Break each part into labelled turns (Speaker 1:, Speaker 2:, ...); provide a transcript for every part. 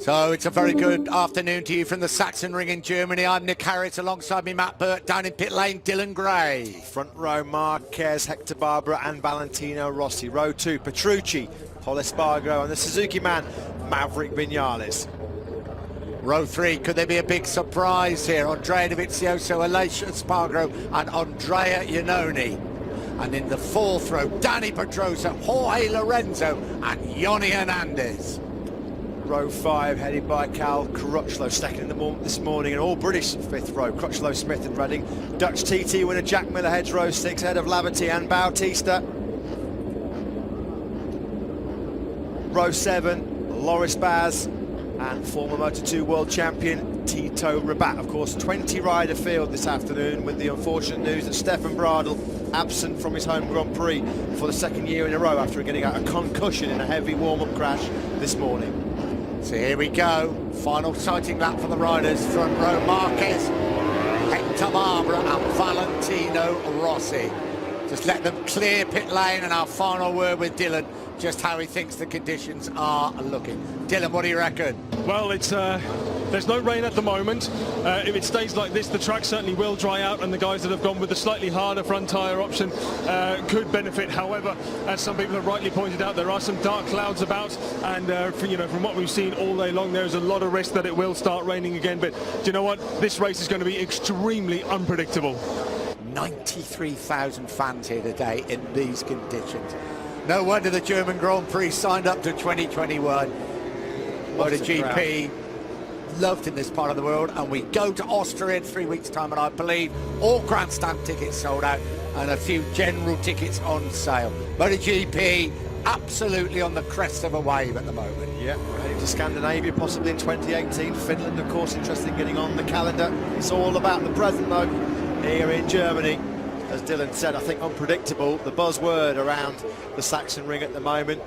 Speaker 1: So it's a very good afternoon to you from the Sachsenring in Germany. I'm Nick Harris, alongside me Matt Burt, down in pit lane Dylan Gray.
Speaker 2: Front row Marquez, Hector Barbera and Valentino Rossi. Row 2 Petrucci, Pol Espargaro and the Suzuki man Maverick Vinales.
Speaker 1: Row 3, could there be a big surprise here? Andrea Dovizioso, Aleix Espargaro and Andrea Iannone. And in the 4th row, Dani Pedrosa, Jorge Lorenzo and Yoni Hernandez.
Speaker 2: Row 5 headed by Cal Crutchlow, second in the this morning, and all British 5th row, Crutchlow, Smith and Redding. Dutch TT winner Jack Miller heads row 6 ahead of Laverty and Bautista. Row 7, Loris Baz and former Moto2 world champion Tito Rabat. Of course, 20 rider field this afternoon, with the unfortunate news that Stefan Bradl absent from his home Grand Prix for the 2nd year in a row after getting a concussion in a heavy warm-up crash this morning.
Speaker 1: So here we go, final sighting lap for the riders. Front row Marquez, Hector Barbera and Valentino Rossi. Just let them clear pit lane, and our final word with Dylan, just how he thinks the conditions are looking. Dylan, what do you reckon?
Speaker 3: Well, it's there's no rain at the moment. If it stays like this, the track certainly will dry out, and the guys that have gone with the slightly harder front tyre option could benefit. However, as some people have rightly pointed out, there are some dark clouds about, and from what we've seen all day long, there's a lot of risk that it will start raining again. But do you know what? This race is going to be extremely unpredictable.
Speaker 1: 93,000 fans here today in these conditions. No wonder the German Grand Prix signed up to 2021. MotoGP loved in this part of the world, and we go to Austria in 3 weeks' time, and I believe all grandstand tickets sold out and a few general tickets on sale. MotoGP absolutely on the crest of a wave at the moment.
Speaker 2: Yeah, heading to Scandinavia possibly in 2018. Finland, of course, interested in getting on the calendar. It's all about the present, though, here in Germany. As Dylan said, I think unpredictable, the buzzword around the Sachsenring at the moment.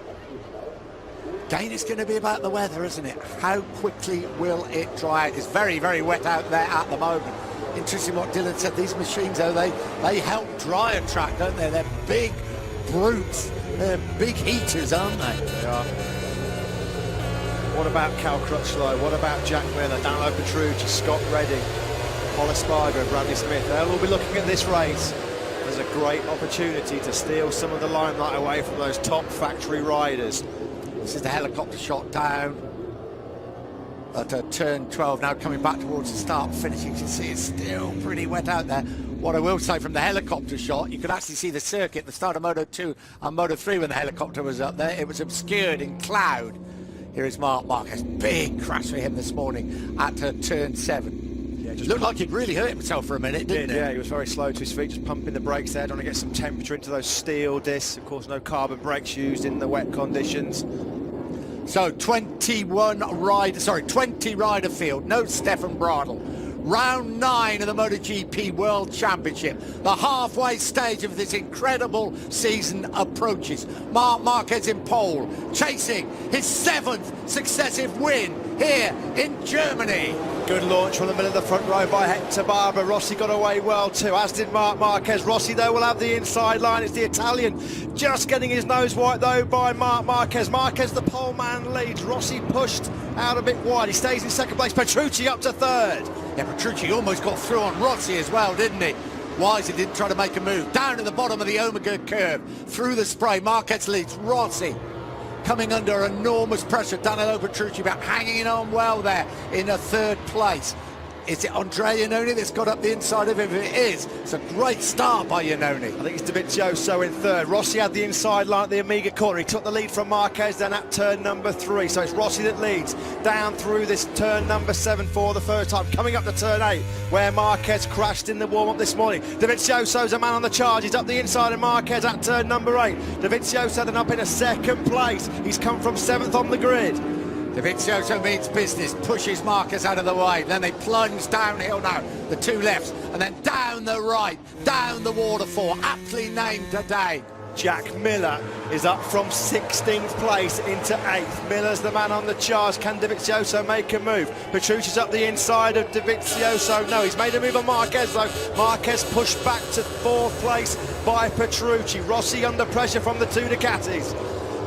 Speaker 1: Again, it's going to be about the weather, isn't it? How quickly will it dry out? It's very, very wet out there at the moment. Interesting what Dylan said. These machines, though, they help dry a track, don't they? They're big brutes. They're big heaters, aren't they?
Speaker 2: They are. What about Cal Crutchlow? What about Jack Miller, Danilo Petrucci, Scott Redding, Pol Espargaro, Bradley Smith? They'll all be looking at this race as a great opportunity to steal some of the limelight away from those top factory riders.
Speaker 1: This is the helicopter shot down at turn 12, now coming back towards the start finish. You can see it's still pretty wet out there. What I will say from the helicopter shot, you could actually see the circuit at the start of Moto2 and Moto3 when the helicopter was up there. It was obscured in cloud. Here is Marc Marquez. Big crash for him this morning at turn 7. Yeah, just looked like he'd really hurt himself for a minute, didn't it?
Speaker 2: Yeah, he was very slow to his feet, just pumping the brakes there, trying to get some temperature into those steel discs. Of course, no carbon brakes used in the wet conditions.
Speaker 1: So 20 rider field, no Stefan Bradl. Round 9 of the MotoGP World Championship. The halfway stage of this incredible season approaches. Marc Marquez in pole, chasing his 7th successive win here in Germany.
Speaker 2: Good launch from the middle of the front row by Hector Barbera. Rossi got away well too, as did Marc Marquez. Rossi, though, will have the inside line. It's the Italian just getting his nose white, though, by Marc Marquez. Marquez, the pole man, leads. Rossi pushed out a bit wide. He stays in 2nd place. Petrucci up to 3rd.
Speaker 1: Yeah, Petrucci almost got through on Rossi as well, didn't he? Wise, he didn't try to make a move. Down to the bottom of the Omega curve. Through the spray, Marquez leads. Rossi coming under enormous pressure. Danilo Petrucci back, hanging on well there in a 3rd place. Is it Andrea Iannone that's got up the inside of him? If it is, it's a great start by Iannone.
Speaker 2: I think it's Dovizioso in 3rd. Rossi had the inside line at the Omega corner. He took the lead from Marquez then at turn number 3. So it's Rossi that leads down through this turn number 7 for the first time. Coming up to turn 8, where Marquez crashed in the warm-up this morning. Dovizioso's a man on the charge. He's up the inside of Marquez at turn number 8. Dovizioso then up in a 2nd place. He's come from 7th on the grid.
Speaker 1: Dovizioso means business, pushes Marquez out of the way, then they plunge downhill now, the 2 lefts, and then down the right, down the waterfall, aptly named today.
Speaker 2: Jack Miller is up from 16th place into 8th. Miller's the man on the charge. Can Dovizioso make a move? Petrucci's up the inside of Dovizioso. No, he's made a move on Marquez, though. Marquez pushed back to 4th place by Petrucci. Rossi under pressure from the 2 Ducatis.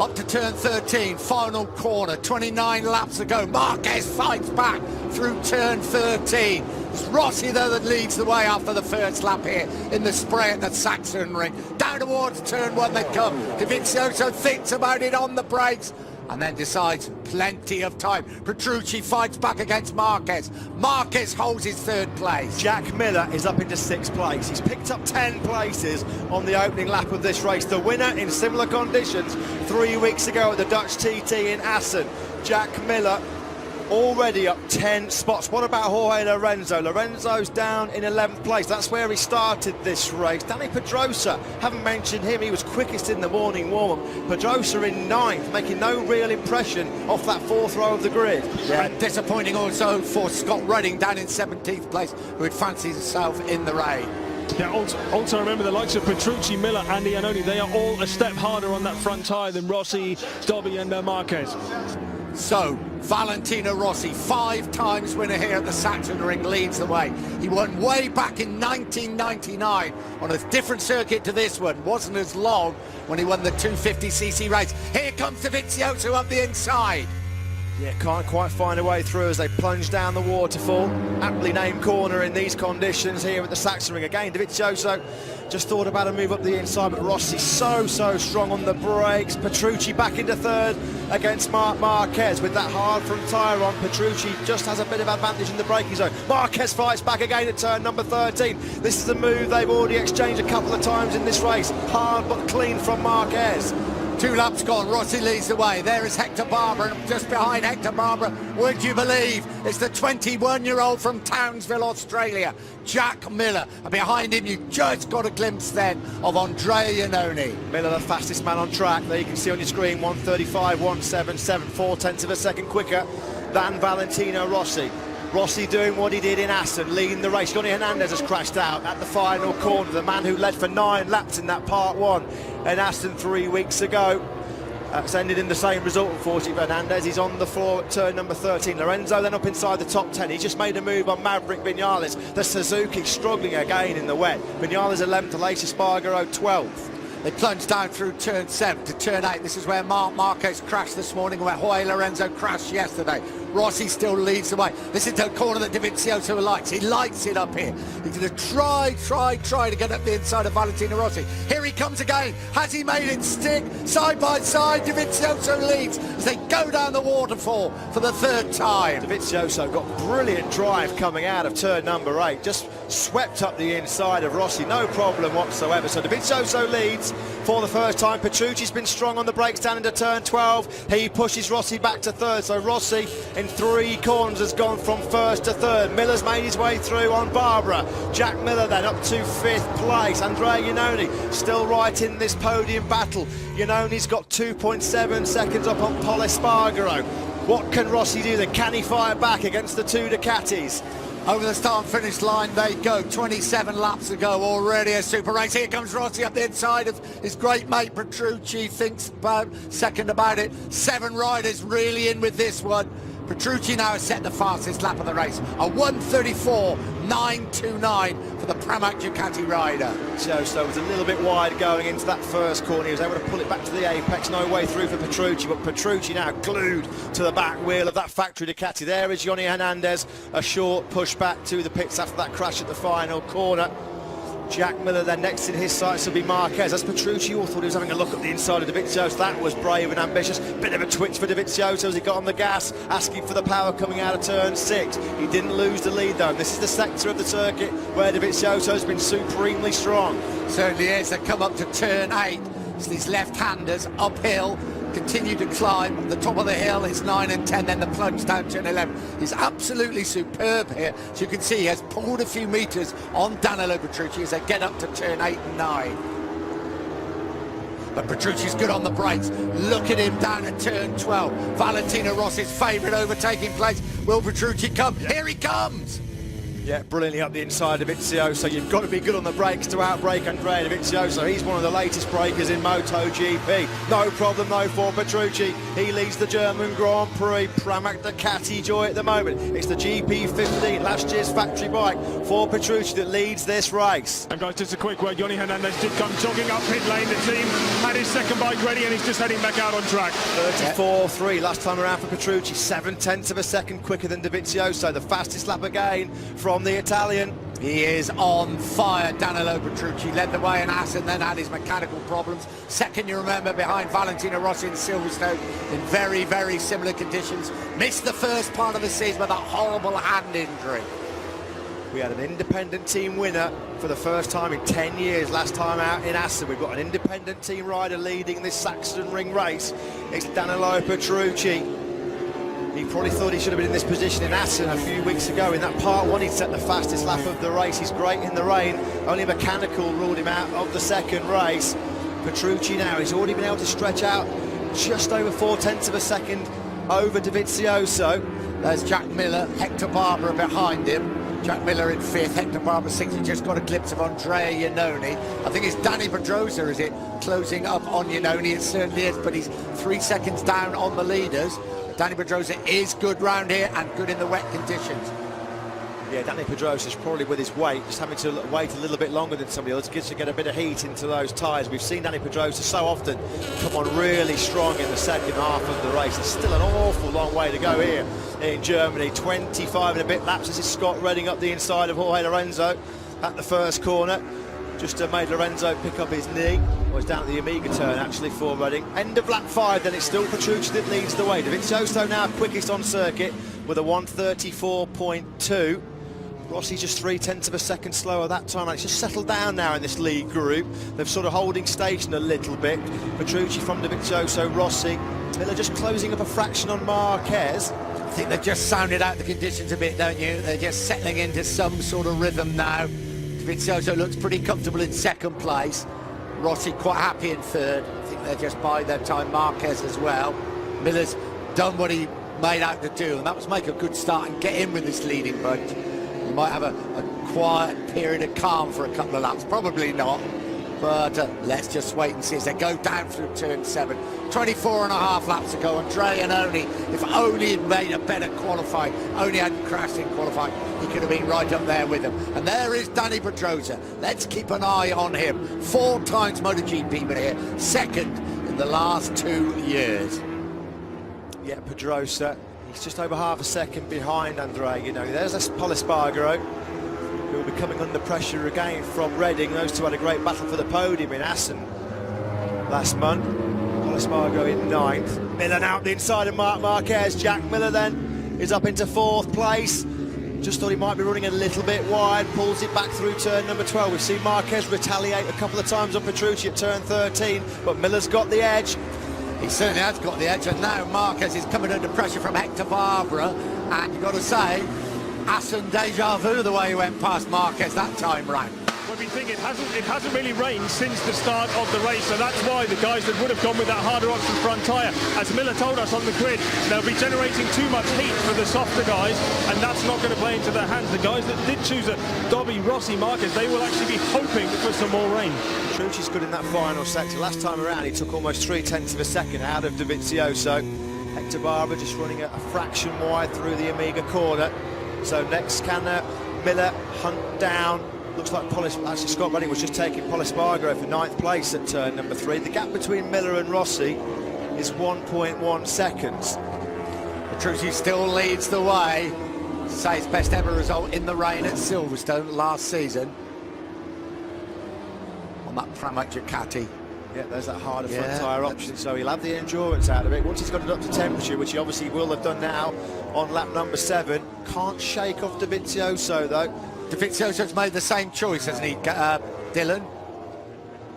Speaker 1: Up to turn 13, final corner, 29 laps ago. Marquez fights back through turn 13. It's Rossi though that leads the way after the first lap here in the spray at the Sachsenring. Down towards turn 1 they come. Dovizioso thinks about it on the brakes and then decides plenty of time. Petrucci fights back against Marquez. Marquez holds his third place.
Speaker 2: Jack Miller is up into 6th place. He's picked up 10 places on the opening lap of this race. The winner in similar conditions 3 weeks ago at the Dutch TT in Assen. Jack Miller already up 10 spots. What about Jorge Lorenzo? Lorenzo's down in 11th place. That's where he started this race. Danny Pedrosa, haven't mentioned him. He was quickest in the morning warm-up. Pedrosa in 9th, making no real impression off that 4th row of the grid.
Speaker 1: Yeah, and disappointing also for Scott Redding down in 17th place, who had fancied himself in the rain.
Speaker 3: Yeah, also remember the likes of Petrucci, Miller and Iannone, they are all a step harder on that front tyre than Rossi, Dobby and Marquez.
Speaker 1: So, Valentino Rossi, 5 times winner here at the Sachsenring, leads the way. He won way back in 1999 on a different circuit to this one. Wasn't as long when he won the 250cc race. Here comes Dovizioso up the inside.
Speaker 2: Yeah, can't quite find a way through as they plunge down the waterfall. Aptly named corner in these conditions here at the Sachsenring. Again, Dovizioso just thought about a move up the inside, but Rossi so strong on the brakes. Petrucci back into 3rd against Marquez with that hard front tyre on. Petrucci just has a bit of advantage in the braking zone. Marquez fights back again at turn number 13. This is a move they've already exchanged a couple of times in this race. Hard but clean from Marquez.
Speaker 1: 2 laps gone, Rossi leads the way. There is Hector Barbara, and just behind Hector Barbara, would you believe, it's the 21-year-old from Townsville, Australia, Jack Miller. And behind him, you just got a glimpse then of Andrea Iannone.
Speaker 2: Miller, the fastest man on track. There you can see on your screen, 1:35, 1:77, 4/10 of a second quicker than Valentino Rossi. Rossi doing what he did in Assen, leading the race. Johnny Hernandez has crashed out at the final corner. The man who led for 9 laps in that part 1 in Assen 3 weeks ago. That's ended in the same result, unfortunately. Hernandez, he's on the floor at turn number 13. Lorenzo then up inside the top 10. He's just made a move on Maverick Vinales. The Suzuki struggling again in the wet. Vinales 11th, Aleix Espargaro 12th.
Speaker 1: They plunged down through turn 7 to turn 8. This is where Marquez crashed this morning, where Jorge Lorenzo crashed yesterday. Rossi still leads the way. This is the corner that Dovizioso likes. He likes it up here. He's going to try to get up the inside of Valentino Rossi. Here he comes again. Has he made it stick? Side by side, Dovizioso leads as they go down the waterfall for the 3rd time.
Speaker 2: Dovizioso got brilliant drive coming out of turn number 8. Just swept up the inside of Rossi. No problem whatsoever. So Dovizioso leads for the first time. Petrucci's been strong on the brakes down into turn 12. He pushes Rossi back to 3rd. So Rossi in 3 corners has gone from 1st to 3rd. Miller's made his way through on Barbara. Jack Miller then up to 5th place. Andrea Iannone still right in this podium battle. Iannone's got 2.7 seconds up on Pol Espargaro. What can Rossi do then? Can he fire back against the 2 Ducatis?
Speaker 1: Over the start and finish line they go. 27 laps ago, already a super race. Here comes Rossi up the inside of his great mate Petrucci. Thinks about second about it. 7 riders really in with this one. Petrucci now has set the fastest lap of the race. A 1:34.929 for the Pramac Ducati rider.
Speaker 2: So was a little bit wide going into that first corner. He was able to pull it back to the apex. No way through for Petrucci, but Petrucci now glued to the back wheel of that factory Ducati. There is Johnny Hernandez. A short push back to the pits after that crash at the final corner. Jack Miller then next in his sights will be Marquez. As Petrucci all thought he was having a look at the inside of Dovizioso. That was brave and ambitious. Bit of a twitch for Dovizioso as he got on the gas, asking for the power coming out of turn 6. He didn't lose the lead though. This is the sector of the circuit where Dovizioso's been supremely strong.
Speaker 1: Certainly is. They come up to turn 8. It's these left-handers uphill. Continue to climb. The top of the hill is 9 and 10, then the plunge down turn 11. He's absolutely superb here. As you can see, he has pulled a few metres on Danilo Petrucci as they get up to turn 8 and 9. But Petrucci's good on the brakes. Look at him down at turn 12. Valentino Rossi's favourite overtaking place. Will Petrucci come? Here he comes!
Speaker 2: Yeah, brilliantly up the inside of Vizioso. You've got to be good on the brakes to outbrake Andrea Vizioso. He's one of the latest breakers in MotoGP. No problem though for Petrucci. He leads the German Grand Prix. Pramac Ducati joy at the moment. It's the GP15, last year's factory bike for Petrucci that leads this race.
Speaker 3: And guys, just a quick word, Yoni Hernandez did come jogging up pit lane. The team had his second bike ready and he's just heading back out on track.
Speaker 2: 34.3 last time around for Petrucci, 7/10 of a second quicker than Dovizioso. The fastest lap again from the Italian.
Speaker 1: He is on fire. Danilo Petrucci led the way in Assen, then had his mechanical problems. Second, you remember, behind Valentino Rossi in Silverstone in very, very similar conditions. Missed the first part of the season with a horrible hand injury.
Speaker 2: We had an independent team winner for the first time in 10 years last time out in Assen. We've got an independent team rider leading this Sachsenring race. It's Danilo Petrucci. He probably thought he should have been in this position in Assen a few weeks ago. In that part one, he set the fastest lap of the race. He's great in the rain. Only mechanical ruled him out of the second race. Petrucci now, he's already been able to stretch out just over 4/10 of a second over Dovizioso.
Speaker 1: There's Jack Miller, Hector Barbera behind him. Jack Miller in fifth, Hector Barbera sixth. You just got a glimpse of Andrea Iannone. I think it's Danny Pedrosa, is it, closing up on Iannone? It certainly is, but he's 3 seconds down on the leaders. Danny Pedrosa is good round here and good in the wet conditions.
Speaker 2: Yeah, Danny Pedrosa is probably with his weight, just having to wait a little bit longer than somebody else to get a bit of heat into those tyres. We've seen Danny Pedrosa so often come on really strong in the second half of the race. There's still an awful long way to go here in Germany. 25 and a bit laps. This is Scott Redding up the inside of Jorge Lorenzo at the first corner. Just made Lorenzo pick up his knee. Was down at the Amiga turn actually for Redding. End of lap 5, then it's still Petrucci that leads the way. Dovizioso now quickest on circuit with a 1:34.2. Rossi just 3/10 of a second slower that time, and it's just settled down now in this lead group. They're sort of holding station a little bit. Petrucci from Dovizioso, Rossi. Miller just closing up a fraction on Marquez.
Speaker 1: I think they've just sounded out the conditions a bit, don't you? They're just settling into some sort of rhythm now. Dovizioso looks pretty comfortable in second place. Rossi quite happy in third. I think they're just biding their time. Marquez as well. Miller's done what he made out to do, and that was make a good start and get in with this leading bunch. You might have a quiet period of calm for a couple of laps. Probably not, but let's just wait and see as they go down through turn 7. 24 and a half laps ago, Andrea Iannone, if only he'd made a better qualifying, only hadn't crashed in qualifying, he could have been right up there with him. And there is Danny Pedrosa. Let's keep an eye on him. 4 times MotoGP winner here, second in the last 2 years.
Speaker 2: Yeah, Pedrosa, he's just over half a second behind Andrea Iannone. There's Pol Espargaro, who will be coming under pressure again from Redding. Those two had a great battle for the podium in Assen last month. Pol Espargaro in 9th. Miller now out the inside of Marc Marquez. Jack Miller then is up into 4th place. Just thought he might be running a little bit wide, pulls it back through turn number 12. We've seen Marquez retaliate a couple of times on Petrucci at turn 13, but Miller's got the edge.
Speaker 1: He certainly has got the edge, and now Marquez is coming under pressure from Hector Barbera, and you've got to say, Assen deja vu the way he went past Marquez that time round.
Speaker 3: When we think it hasn't really rained since the start of the race, so that's why the guys that would have gone with that harder option front tyre, as Miller told us on the grid, they'll be generating too much heat for the softer guys, and that's not going to play into their hands. The guys that did choose a Dobby, Rossi, Marquez, they will actually be hoping for some more rain.
Speaker 2: Petrucci's good in that final sector. Last time around, he took almost 3/10 of a second out of Dovizioso. Hector Barbera just running a fraction wide through the Amiga corner. So next can Miller hunt down. Looks like actually Scott Redding was just taking Pol Espargaro for 9th place at turn number 3. The gap between Miller and Rossi is 1.1 seconds.
Speaker 1: Petrucci still leads the way. Say his best ever result in the rain at Silverstone last season on that Pramac Ducati.
Speaker 2: Yeah, there's that harder front tyre option, so he'll have the endurance out of it. Once he's got it up to temperature, which he obviously will have done now on lap number 7. Can't shake off Dovizioso though.
Speaker 1: Dovizioso's made the same choice, hasn't he, Dylan?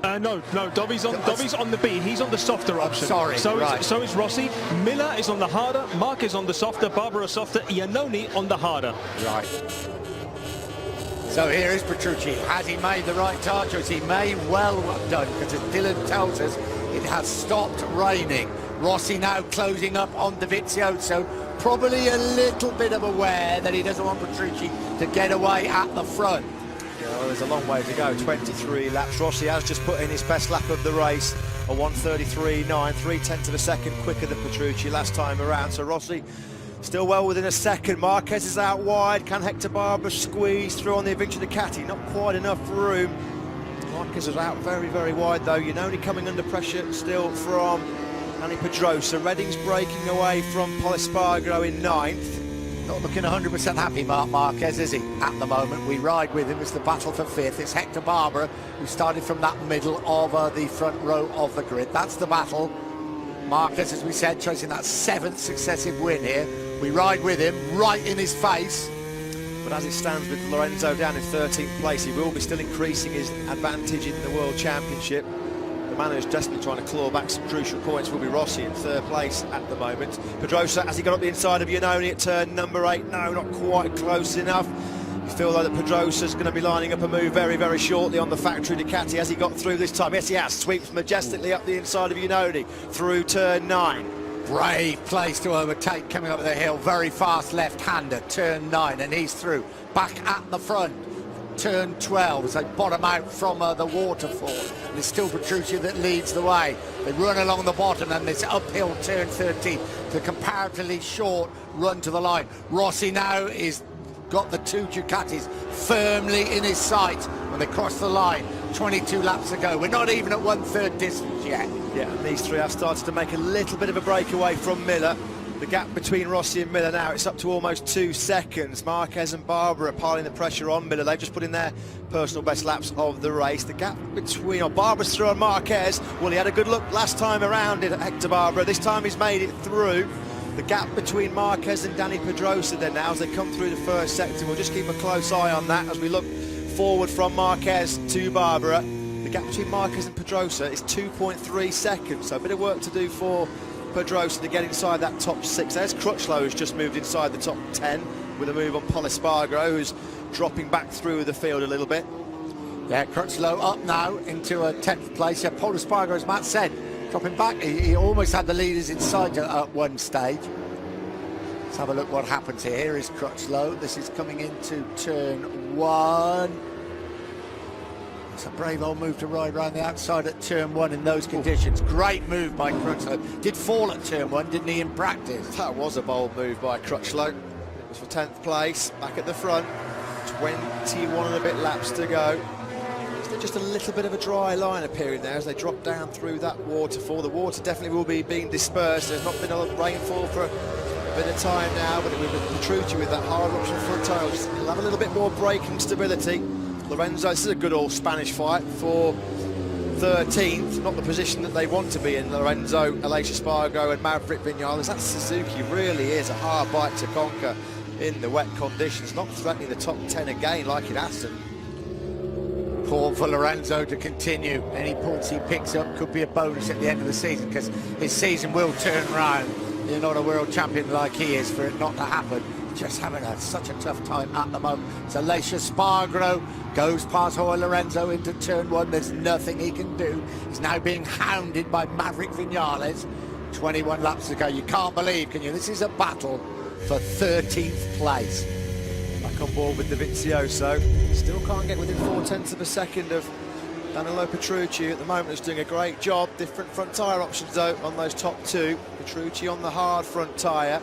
Speaker 3: No, Dobby's on the B. He's on the softer option.
Speaker 1: Sorry,
Speaker 3: so is Rossi. Miller is on the harder. Mark is on the softer. Barbera softer. Iannone on the harder.
Speaker 1: Right. So here is Petrucci. Has he made the right tyre choice? He may well have done, because as Dylan tells us, it has stopped raining. Rossi now closing up on Dovizioso, probably a little bit of aware that he doesn't want Petrucci to get away at the front.
Speaker 2: Yeah, well, there's a long way to go, 23 laps. Rossi has just put in his best lap of the race, a 1:33.9, 3/10 of a second quicker than Petrucci last time around. So Rossi still well within a second. Marquez is out wide. Can Hector Barbera squeeze through on the Vinci Ducati? Not quite enough room. Marquez is out very, very wide though. Iannone coming under pressure still from Dani Pedrosa. Redding's breaking away from Espargaro in 9th.
Speaker 1: Not looking 100% happy, Marc Marquez, is he? At the moment, we ride with him. It's the battle for 5th. It's Hector Barbera, who started from that middle of the front row of the grid. That's the battle. Marquez, as we said, chasing that 7th successive win here. We ride with him, right in his face.
Speaker 2: But as it stands with Lorenzo down in 13th place, he will be still increasing his advantage in the World Championship. The man who's desperately trying to claw back some crucial points will be Rossi in 3rd place at the moment. Pedrosa, has he got up the inside of Iannone at turn number 8? No, not quite close enough. You feel though that Pedrosa's going to be lining up a move very, very shortly on the factory Ducati. Has he got through this time? Yes, he has. Sweeps majestically up the inside of Iannone through turn 9.
Speaker 1: Brave place to overtake coming up the hill. Very fast left-hander, turn 9, and he's through. Back at the front, turn 12 as they bottom out from the waterfall. And it's still Petrucci that leads the way. They run along the bottom and this uphill turn 13. The comparatively short run to the line. Rossi now is got the 2 Ducatis firmly in his sights when they cross the line. 22 laps ago. We're not even at 1/3 distance yet.
Speaker 2: Yeah, and these 3 have started to make a little bit of a breakaway from Miller. The gap between Rossi and Miller now, it's up to almost 2 seconds. Marquez and Barbera piling the pressure on Miller. They've just put in their personal best laps of the race. The gap between, Barbera's through on Marquez. Well, he had a good look last time around it at Hector Barbera. This time he's made it through. The gap between Marquez and Dani Pedrosa then now as they come through the first sector. We'll just keep a close eye on that as we look forward from Marquez to Barbera. The gap between Marquez and Pedrosa is 2.3 seconds, so a bit of work to do for Pedrosa to get inside that top 6. There's Crutchlow, who's just moved inside the top 10 with a move on Espargaro, who's dropping back through the field a little bit.
Speaker 1: Yeah, Crutchlow up now into a 10th place. Yeah, Espargaro, as Matt said, dropping back. He almost had the leaders inside at one stage. Let's have a look what happens here. Here is Crutchlow. This is coming into turn 1. It's a brave old move to ride around the outside at turn 1 in those conditions. Great move by Crutchlow. Did fall at turn 1, didn't he, in practice?
Speaker 2: That was a bold move by Crutchlow. It was for 10th place, back at the front. 21 and a bit laps to go. Is there just a little bit of a dry line appearing there as they drop down through that waterfall? The water definitely will be being dispersed. There's not been a lot of rainfall for a bit of time now, but with Petrucci with that hard option front tyre, he'll have a little bit more braking stability. Lorenzo, this is a good old Spanish fight for 13th, not the position that they want to be in. Lorenzo, Aleix Espargaro and Maverick Vinales. That Suzuki really is a hard bite to conquer in the wet conditions, not threatening the top 10 again like it has to.
Speaker 1: Important for Lorenzo to continue. Any points he picks up could be a bonus at the end of the season, because his season will turn round. You're not a world champion like he is for it not to happen. Just having such a tough time at the moment. So Aleix Espargaro goes past Jorge Lorenzo into turn 1. There's nothing he can do. He's now being hounded by Maverick Vinales. 21 laps to go. You can't believe, can you? This is a battle for 13th place.
Speaker 2: Back on board with Dovizioso. Still can't get within 0.4 of a second of Danilo Petrucci at the moment. Is doing a great job. Different front tyre options though on those top 2. Petrucci on the hard front tyre.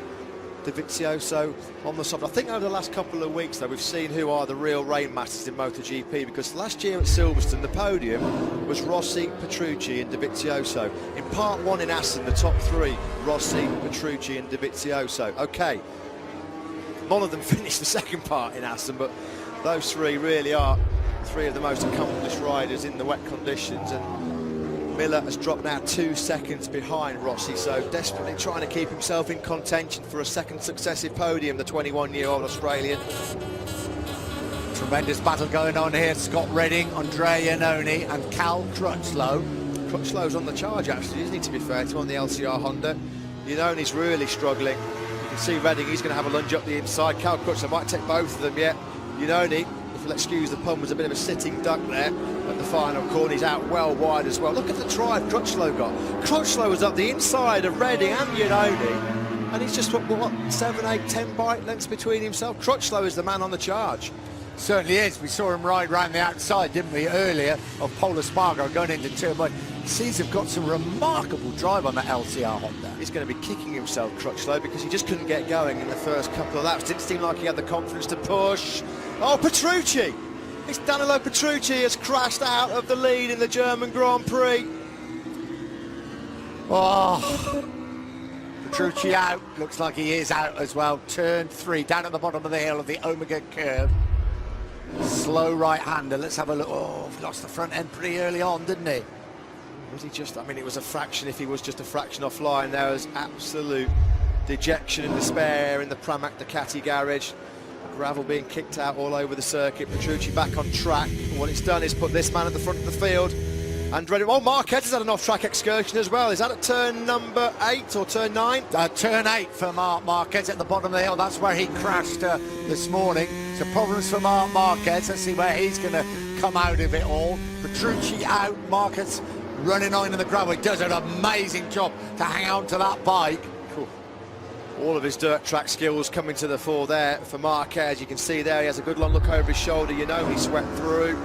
Speaker 2: Dovizioso on the soft. I think over the last couple of weeks though we've seen who are the real rain masters in MotoGP, because last year at Silverstone the podium was Rossi, Petrucci and Dovizioso. In part 1 in Assen, the top 3, Rossi, Petrucci and Dovizioso. Okay, none of them finished the second part in Assen, but those 3 really are 3 of the most accomplished riders in the wet conditions, and Miller has dropped now 2 seconds behind Rossi, so desperately trying to keep himself in contention for a second successive podium, the 21-year-old Australian.
Speaker 1: Tremendous battle going on here. Scott Redding, Andrea Iannone and Cal Crutchlow.
Speaker 2: Crutchlow's on the charge actually, isn't he, to be fair to him, on the LCR Honda. Iannone's really struggling. You can see Redding, he's going to have a lunge up the inside. Cal Crutchlow might take both of them yet. Iannone, if if you'll excuse the pun, was a bit of a sitting duck there at the final corner. He's out well wide as well. Look at the drive Crutchlow got. Crutchlow was up the inside of Redding and Iannone, and he's just what 7, 8, 10 bike lengths between himself. Crutchlow is the man on the charge.
Speaker 1: Certainly is. We saw him ride round the outside, didn't we, earlier, of Pol Espargaro going into turn one. He seems to have got some remarkable drive on that LCR Honda.
Speaker 2: He's going to be kicking himself, Crutchlow, because he just couldn't get going in the first couple of laps. Didn't seem like he had the confidence to push. Oh, Petrucci! It's Danilo Petrucci has crashed out of the lead in the German Grand Prix.
Speaker 1: Oh, Petrucci out. Looks like he is out as well. Turn 3, down at the bottom of the hill of the Omega curve. Slow right-hander. Let's have a look. Oh, he lost the front end pretty early on, didn't he?
Speaker 2: Was he just, I mean, it was a fraction. If he was just a fraction offline, there was absolute dejection and despair in the Pramac Ducati garage. Gravel being kicked out all over the circuit. Petrucci back on track. And what it's done is put this man at the front of the field. And ready. Oh, Marquez has had an off-track excursion as well. Is that at turn number 8 or turn 9?
Speaker 1: Turn 8 for Marquez at the bottom of the hill. That's where he crashed this morning. So problems for Marquez. Let's see where he's going to come out of it all. Petrucci out. Marquez running on in the gravel. He does an amazing job to hang on to that bike.
Speaker 2: Cool. All of his dirt track skills coming to the fore there for Marquez. You can see there he has a good long look over his shoulder. You know he swept through.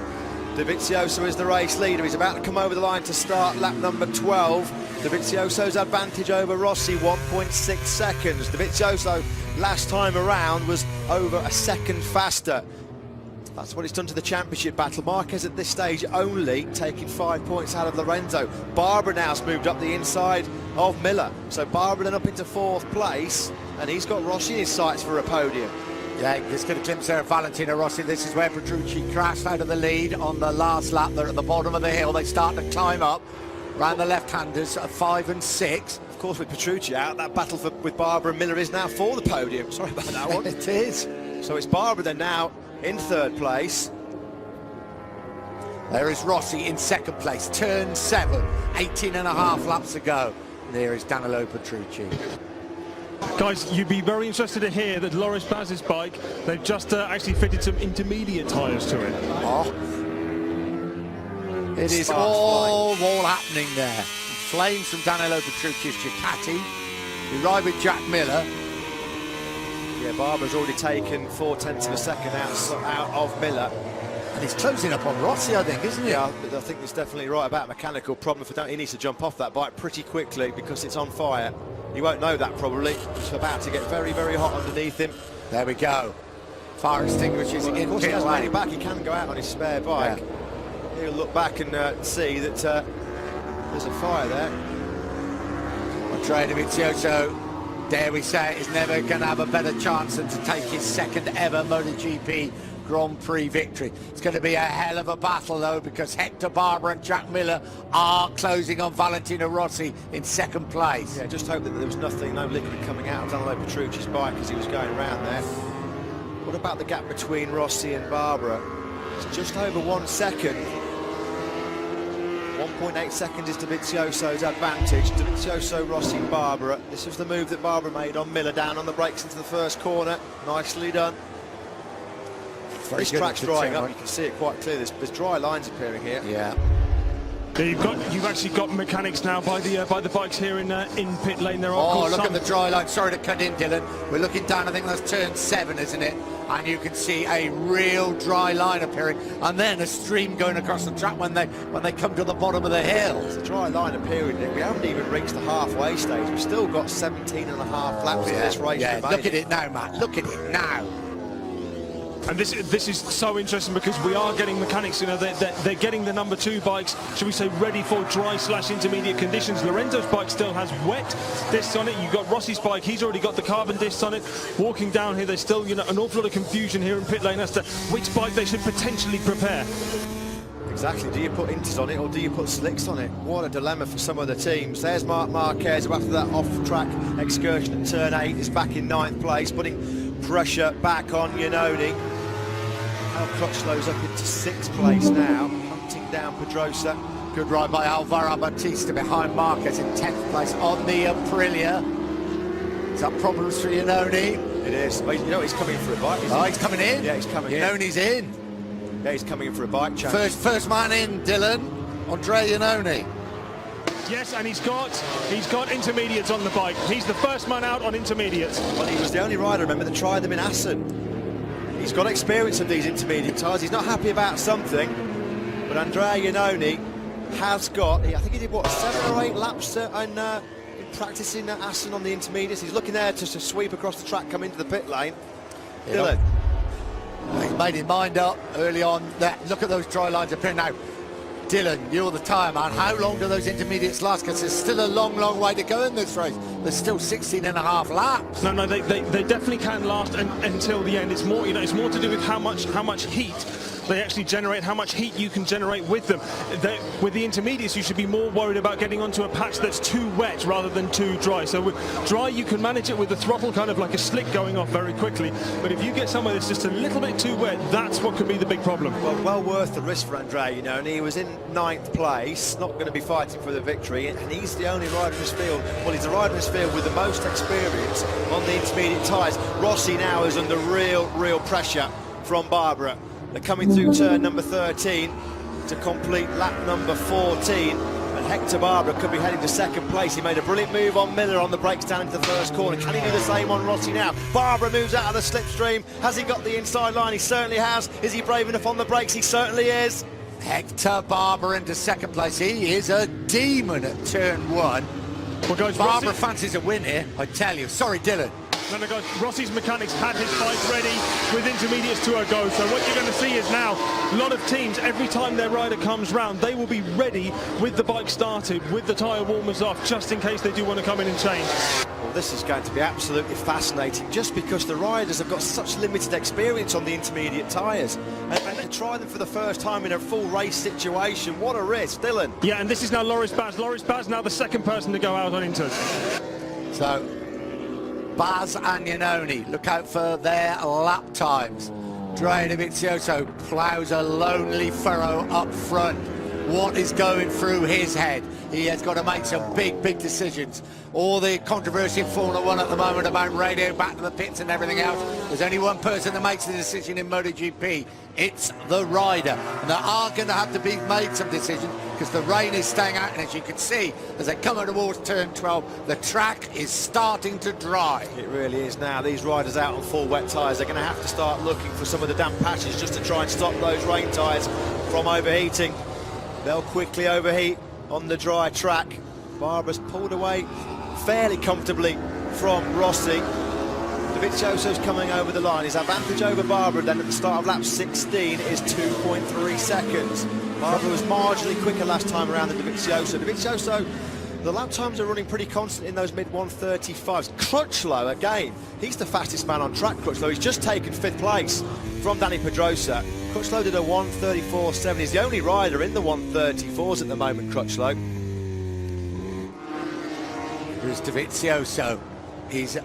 Speaker 2: Dovizioso is the race leader. He's about to come over the line to start lap number 12. Dovizioso's advantage over Rossi, 1.6 seconds. Dovizioso last time around was over a second faster. That's what it's done to the championship battle. Marquez at this stage only taking 5 points out of Lorenzo. Barbara now's moved up the inside of Miller. So Barbara then up into 4th place, and he's got Rossi in his sights for a podium.
Speaker 1: Yeah, just get a glimpse there of Valentino Rossi. This is where Petrucci crashed out of the lead on the last lap. They're at the bottom of the hill. They start to climb up around the left-handers at 5 and 6.
Speaker 2: Of course, with Petrucci out, that battle with Barbara and Miller is now for the podium. Sorry about that one.
Speaker 1: It is.
Speaker 2: So it's Barbara then now in 3rd place.
Speaker 1: There is Rossi in 2nd place. Turn 7, 18 and a half laps to go. There is Danilo Petrucci.
Speaker 3: Guys, you'd be very interested to hear that Loris Baz's bike, they've just actually fitted some intermediate tyres to it.
Speaker 1: Oh. It is all happening there. Flames from Danilo Petrucci's Ducati. We ride with Jack Miller.
Speaker 2: Yeah, Barbara's already taken 0.4 of a second out of Miller.
Speaker 1: And he's closing up on Rossi, I think, isn't he?
Speaker 2: Yeah, I think it's definitely right about a mechanical problem. He needs to jump off that bike pretty quickly because it's on fire. He won't know that probably. It's about to get very, very hot underneath him.
Speaker 1: There we go. Fire extinguishers in
Speaker 2: Of course, he
Speaker 1: pit
Speaker 2: hasn't
Speaker 1: lane.
Speaker 2: made it back. He can go out on his spare bike. Yeah. He'll look back and see that there's a fire there.
Speaker 1: Andrea Dovizioso, dare we say, is never going to have a better chance than to take his 2nd ever MotoGP Grand Prix victory. It's going to be a hell of a battle though, because Hector Barbara and Jack Miller are closing on Valentino Rossi in 2nd place.
Speaker 2: Yeah, just hope that there was no liquid coming out of Danilo Petrucci's bike as he was going around there. What about the gap between Rossi and Barbara? It's just over 1 second. 1.8 seconds is Dovizioso's advantage. Dovizioso, Rossi, Barbara. This was the move that Barbara made on Miller, down on the brakes into the 1st corner. Nicely done. This track's drying up. You can see it quite clear. There's dry lines appearing here.
Speaker 1: Yeah.
Speaker 3: You've actually got mechanics now by the bikes here in pit lane. There are
Speaker 1: look at the dry line. Sorry to cut in, Dylan. We're looking down. I think that's turn 7, isn't it? And you can see a real dry line appearing, and then a stream going across the track when they come to the bottom of the hill.
Speaker 2: It's a dry line appearing. We haven't even reached the halfway stage. We've still got 17 and a half laps of this race.
Speaker 1: Yeah, look at it now, Matt. Look at it now.
Speaker 3: And this is so interesting because we are getting mechanics, you know, they're getting the number 2 bikes, should we say, ready for dry/intermediate conditions. Lorenzo's bike still has wet discs on it. You've got Rossi's bike, he's already got the carbon discs on it. Walking down here, there's still, you know, an awful lot of confusion here in pit lane as to which bike they should potentially prepare.
Speaker 2: Exactly. Do you put inters on it or do you put slicks on it? What a dilemma for some of the teams. There's Marquez, who after that off-track excursion at turn 8 is back in 9th place, putting pressure back on Iannone. Crutchlow's up into 6th place now, hunting down Pedrosa.
Speaker 1: Good ride by Alvaro Bautista behind Marquez in 10th place on the Aprilia. Is that problems for Iannone?
Speaker 2: It is. But you know he's coming for a bike.
Speaker 1: He's coming in.
Speaker 2: Yeah, he's coming in.
Speaker 1: Iannone's in.
Speaker 2: Yeah, he's coming in for a bike change.
Speaker 1: First man in, Dylan. Andrea Iannone.
Speaker 3: Yes, and he's got intermediates on the bike. He's the first man out on intermediates.
Speaker 2: Well, he was the only rider, remember, that tried them in Assen. He's got experience of these intermediate tyres. He's not happy about something, but Andrea Iannone has got, I think he did, what, 7 or 8 laps in practicing at Assen on the intermediates. He's looking there to sweep across the track, come into the pit lane. Dylan.
Speaker 1: He's made his mind up early on. Look at those dry lines appearing now. Dylan, you're the tyre man. How long do those intermediates last? Because there's still a long, long way to go in this race. There's still 16 and a half laps.
Speaker 3: No, they definitely can last until the end. It's more, it's more to do with how much heat they actually generate, how much heat you can generate with them. With the intermediates, you should be more worried about getting onto a patch that's too wet rather than too dry. So with dry, you can manage it with the throttle kind of like a slick going off very quickly. But if you get somewhere that's just a little bit too wet, that's what could be the big problem.
Speaker 2: Well worth the risk for Andrea, and he was in 9th place, not going to be fighting for the victory, and he's the only rider in this field. Well, he's the rider in this field with the most experience on the intermediate tyres. Rossi now is under real pressure from Barbara. They're coming through turn number 13 to complete lap number 14, and Hector Barbara could be heading to 2nd place. He made a brilliant move on Miller on the brakes down into the first corner. Can he do the same on Rossi now? Barbara moves out of the slipstream. Has he got the inside line? He certainly has. Is he brave enough on the brakes? He certainly is.
Speaker 1: Hector Barbara into 2nd place. He is a demon at turn 1.
Speaker 3: Well, guys,
Speaker 1: Barbara fancies a win here, I tell you. Sorry, Dylan.
Speaker 3: No, guys, Rossi's mechanics had his bike ready with intermediates to a go. So what you're going to see is now a lot of teams, every time their rider comes round, they will be ready with the bike started, with the tyre warmers off, just in case they do want to come in and change.
Speaker 2: Well, this is going to be absolutely fascinating, just because the riders have got such limited experience on the intermediate tyres. And to try them for the first time in a full race situation, what a risk, Dylan.
Speaker 3: Yeah, and this is now Loris Baz. Loris Baz now the 2nd person to go out on inters.
Speaker 1: So, Baz and Iannone, look out for their lap times. Andrea Dovizioso ploughs a lonely furrow up front. What is going through his head? He has got to make some big decisions. All the controversy in Formula 1 at the moment about radio back to the pits and everything else. There's only one person that makes the decision in MotoGP. It's the rider. And there are going to have to be made some decisions because the rain is staying out. And as you can see, as they come towards turn 12, the track is starting to dry.
Speaker 2: It really is now. These riders out on full wet tyres, they're going to have to start looking for some of the damp patches just to try and stop those rain tyres from overheating. They'll quickly overheat on the dry track. Barbara's pulled away fairly comfortably from Rossi. Dovizioso's coming over the line. His advantage over Barbara then at the start of lap 16 is 2.3 seconds. Barbara was marginally quicker last time around than Dovizioso. Dovizioso, the lap times are running pretty constant in those mid-135s. Crutchlow, again, he's the fastest man on track, Crutchlow. He's just taken 5th place from Danny Pedrosa. Crutchlow did a 1:34.7. He's the only rider in the 1:34s at the moment, Crutchlow.
Speaker 1: Here's Dovizioso. He's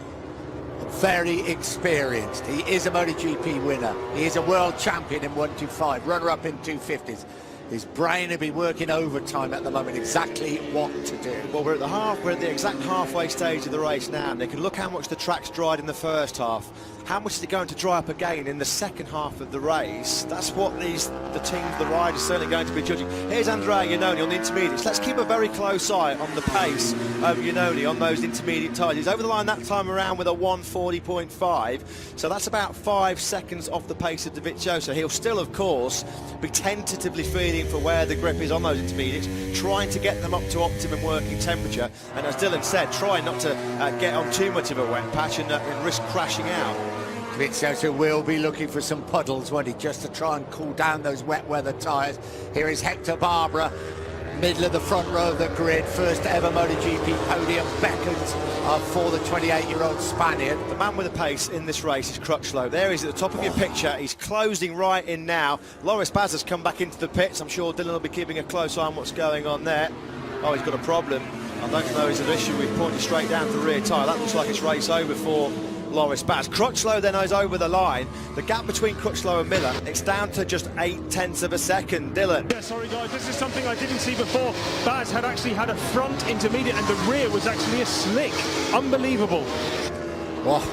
Speaker 1: very experienced. He is a MotoGP winner. He is a world champion in 125, runner-up in 250s. His brain will be working overtime at the moment, exactly what to do. Well,
Speaker 2: we're at the exact halfway stage of the race now, and they can look how much the track's dried in the first half. How much is it going to dry up again in the second half of the race? That's what the teams, the riders, certainly going to be judging. Here's Andrea Iannone on the intermediates. Let's keep a very close eye on the pace of Iannone on those intermediate tyres. He's over the line that time around with a 1:40.5, so that's about 5 seconds off the pace of Dovizioso. He'll still, of course, be tentatively feeling for where the grip is on those intermediates, trying to get them up to optimum working temperature, and as Dylan said, try not to get on too much of a wet patch and risk crashing out.
Speaker 1: Dovizioso will be looking for some puddles, won't he, just to try and cool down those wet weather tyres. Here is Hector Barbara, middle of the front row of the grid, first ever MotoGP podium beckons for the 28-year-old Spaniard.
Speaker 2: The man with the pace in this race is Crutchlow. There he is at the top of your picture. He's closing right in now. Loris Baz has come back into the pits. I'm sure Dylan will be keeping a close eye on what's going on there. Oh, he's got a problem. I don't know, it's an issue with pointing straight down to the rear tyre. That looks like it's race over for Loris Baz. Crutchlow then is over the line. The gap between Crutchlow and Miller, it's down to just 0.8 of a second. Dylan.
Speaker 3: Yeah, sorry guys, this is something I didn't see before. Baz had actually had a front intermediate and the rear was actually a slick. Unbelievable.
Speaker 1: Well,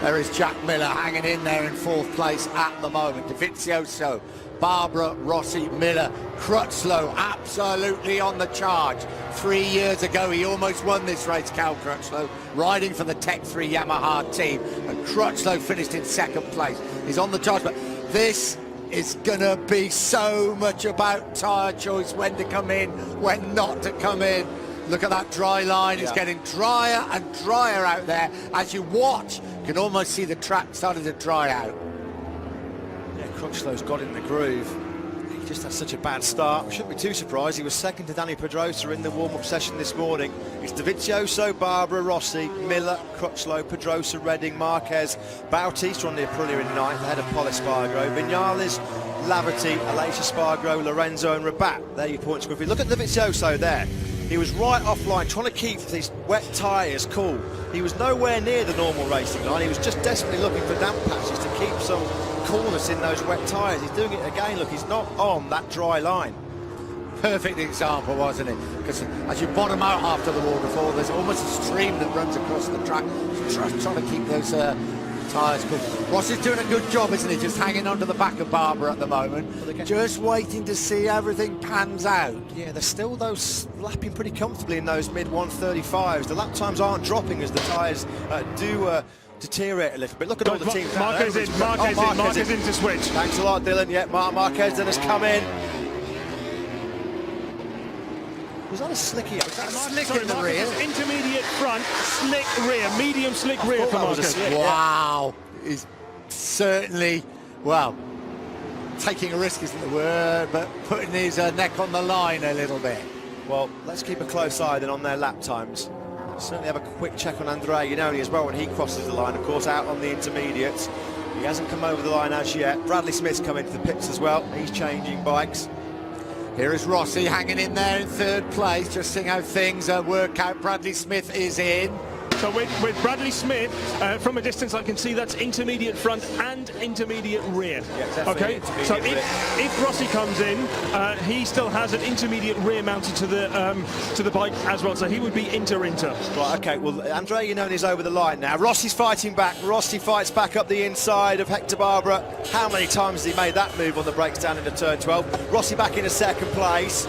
Speaker 1: There is Jack Miller hanging in there in 4th place at the moment. Dovizioso, Barbara, Rossi, Miller, Crutchlow absolutely on the charge. 3 years ago he almost won this race, Cal Crutchlow, riding for the Tech 3 Yamaha team, and Crutchlow finished in 2nd place. He's on the charge, but this is gonna be so much about tyre choice, when to come in, when not to come in. Look at that dry line. It's getting drier and drier out there. As you watch, you can almost see the track starting to dry out.
Speaker 2: Yeah, Crutchlow's got in the groove. He just had such a bad start. Shouldn't be too surprised. He was second to Danny Pedrosa in the warm-up session this morning. It's Dovizioso, Barbara, Rossi, Miller, Crutchlow, Pedrosa, Redding, Marquez, Bautista on the Aprilia in 9th, ahead of Pol Espargaro, Vinales, Laverty, Aleix Espargaro, Lorenzo and Rabat. There your points. If you look at Dovizioso there, he was right offline, trying to keep these wet tyres cool. He was nowhere near the normal racing line. He was just desperately looking for damp patches to keep some coolness in those wet tyres. He's doing it again. Look, he's not on that dry line.
Speaker 1: Perfect example, wasn't it? Because as you bottom out after the waterfall, there's almost a stream that runs across the track, trying to keep those tyres cool. Ross is doing a good job, isn't he? Just hanging onto the back of Barbara at the moment, just waiting to see everything pans out.
Speaker 2: Yeah, they're still those lapping pretty comfortably in those mid-135s. The lap times aren't dropping as the tyres do deteriorate a little bit. Look at all the teams.
Speaker 3: Marquez in to switch.
Speaker 2: Thanks a lot, Dylan. Yeah, Marquez then has come in. Was that a slicky? Was that a slick in the rear?
Speaker 3: Intermediate front, slick rear, medium slick rear for Marquez.
Speaker 1: Wow, he's certainly, well, taking a risk isn't the word, but putting his neck on the line a little bit.
Speaker 2: Well, let's keep a close eye then on their lap times. Certainly have a quick check on Andrea Iannone as well when he crosses the line, of course, out on the intermediates. He hasn't come over the line as yet. Bradley Smith's come into the pits as well. He's changing bikes.
Speaker 1: Here is Rossi hanging in there in 3rd place, just seeing how things work out. Bradley Smith is in.
Speaker 3: So with Bradley Smith, from a distance I can see that's intermediate front and intermediate rear.
Speaker 2: Yeah,
Speaker 3: okay, so if Rossi comes in, he still has an intermediate rear mounted to the bike as well, so he would be inter.
Speaker 2: Right, okay, well, Andrea Iannone is over the line now. Rossi's fighting back. Rossi fights back up the inside of Hector Barbara. How many times has he made that move on the brakes down into turn 12? Rossi back in a 2nd place.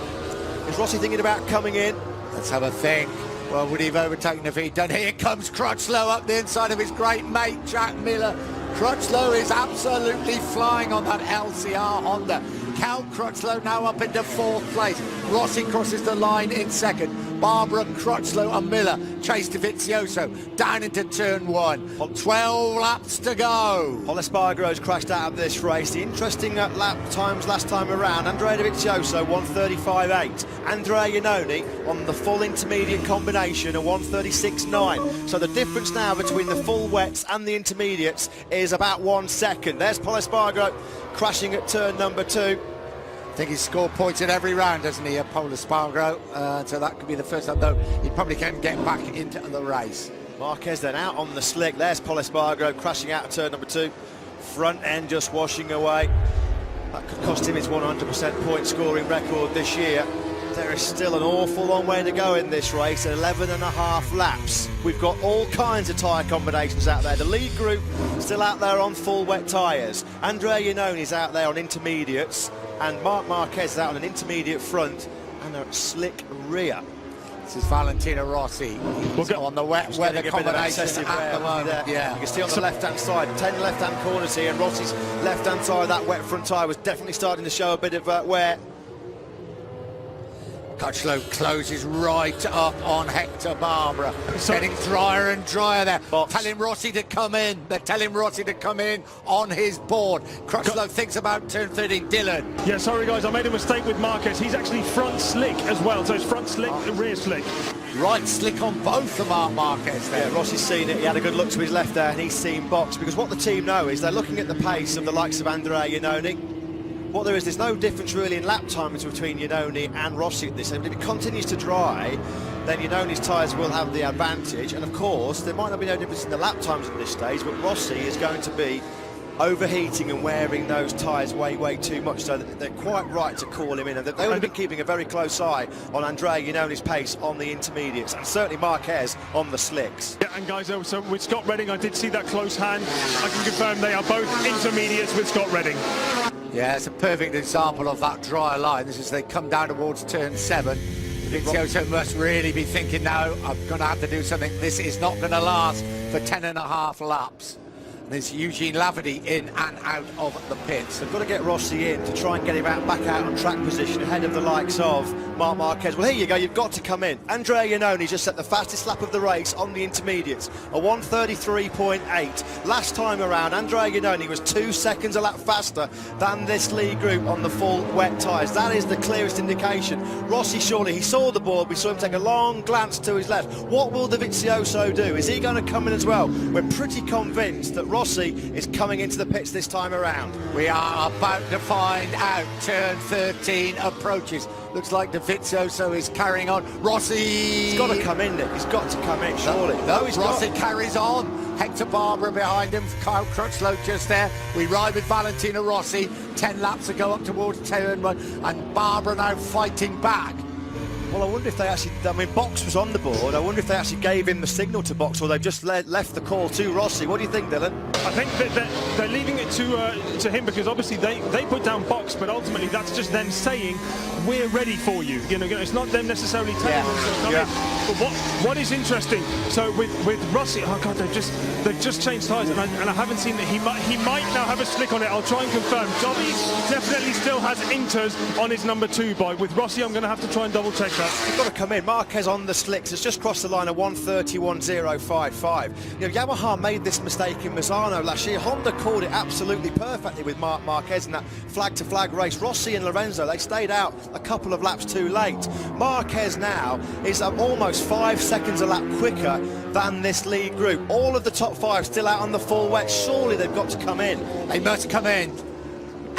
Speaker 2: Is Rossi thinking about coming in?
Speaker 1: Let's have a think. Well, would he have overtaken if he'd done? Here comes Crutchlow up the inside of his great mate, Jack Miller. Crutchlow is absolutely flying on that LCR Honda. Cal Crutchlow now up into 4th place. Rossi crosses the line in 2nd. Barbara, Crutchlow and Miller chase Dovizioso down into turn 1. 12 laps to go.
Speaker 2: Pol Espargaro's crashed out of this race. The interesting lap times last time around. Andrea Dovizioso 1:35.8. Andrea Iannone on the full intermediate combination a 1:36.9. So the difference now between the full wets and the intermediates is about 1 second. There's Pol Espargaro crashing at turn number 2.
Speaker 1: I think he's scored points in every round, doesn't he, Pol Espargaro? So that could be the first time, though. He probably can get back into the race.
Speaker 2: Marquez then out on the slick. There's Pol Espargaro crashing out at turn number 2. Front end just washing away. That could cost him his 100% point scoring record this year. There is still an awful long way to go in this race, 11.5 laps. We've got all kinds of tyre combinations out there. The lead group still out there on full wet tyres. Andrea Iannone is out there on intermediates, and Marc Marquez is out on an intermediate front and a slick rear.
Speaker 1: This is Valentino Rossi. He's on the wet weather combination at the moment.
Speaker 2: Yeah. You can see on the left-hand side, 10 left-hand corners here, and Rossi's left-hand side, that wet front tyre was definitely starting to show a bit of wear.
Speaker 1: Crutchlow closes right up on Hector Barbara. Getting drier and drier there. Telling Rossi to come in. They're telling Rossi to come in on his board. Crutchlow thinks about turn 13. Dylan.
Speaker 3: Yeah, sorry guys, I made a mistake with Marquez. He's actually front slick as well. So it's front slick and rear slick.
Speaker 1: Right slick on both of Marc Marquez there.
Speaker 2: Yeah, Rossi's seen it. He had a good look to his left there and he's seen box, because what the team know is they're looking at the pace of the likes of Andrea Iannone. What there is, there's no difference really in lap times between Iannone and Rossi at this end. If it continues to dry, then Iannone's tyres will have the advantage, and of course there might not be no difference in the lap times at this stage, but Rossi is going to be overheating and wearing those tyres way too much, so they're quite right to call him in, and they would have been keeping a very close eye on Andrea Iannoni's pace on the intermediates, and certainly Marquez on the slicks.
Speaker 3: Yeah, and guys, so with Scott Redding, I did see that close hand. I can confirm they are both intermediates with Scott Redding.
Speaker 1: Yeah, it's a perfect example of that dry line. This is they come down towards turn 7. Dovizioso must really be thinking now, I'm going to have to do something. This is not going to last for 10.5 laps. There's Eugene Laverty in and out of the pits.
Speaker 2: They've got to get Rossi in to try and get him back out on track position ahead of the likes of Marc Marquez. Well, here you go, you've got to come in. Andrea Iannoni just set the fastest lap of the race on the intermediates, a 1:33.8. Last time around, Andrea Iannoni was 2 seconds a lap faster than this lead group on the full wet tyres. That is the clearest indication. Rossi, surely, he saw the board, we saw him take a long glance to his left. What will Dovizioso do? Is he going to come in as well? We're pretty convinced that Rossi is coming into the pits this time around.
Speaker 1: We are about to find out. Turn 13 approaches. Looks like Dovizioso is carrying on. Rossi!
Speaker 2: He's got to come in, Nick. He's got to come in, surely.
Speaker 1: No, Rossi carries on. Hector Barbera behind him. Kyle Crutchlow just there. We ride with Valentino Rossi. 10 laps to go up towards turn 1. And Barbera now fighting back.
Speaker 2: Well, I wonder if they actually, I mean, Box was on the board. I wonder if they actually gave him the signal to Box, or they've just left the call to Rossi. What do you think, Dylan?
Speaker 3: I think that they're leaving it to him, because obviously they put down Box, but ultimately that's just them saying, we're ready for you. You know, it's not them necessarily telling them to come in. But what is interesting, so with Rossi, oh God, they've just changed tyres, and I haven't seen that. He might now have a slick on it. I'll try and confirm. Dobby definitely still has Inters on his number 2 bike. With Rossi, I'm going to have to try and double check that.
Speaker 2: You've got to come in. Marquez on the slicks has just crossed the line of 1:31.055. You know, Yamaha made this mistake in Misano last year. Honda called it absolutely perfectly with Marquez in that flag-to-flag race. Rossi and Lorenzo, they stayed out a couple of laps too late. Marquez now is almost 5 seconds a lap quicker than this lead group. All of the top 5 still out on the full wet. Surely they've got to come in.
Speaker 1: They must come in.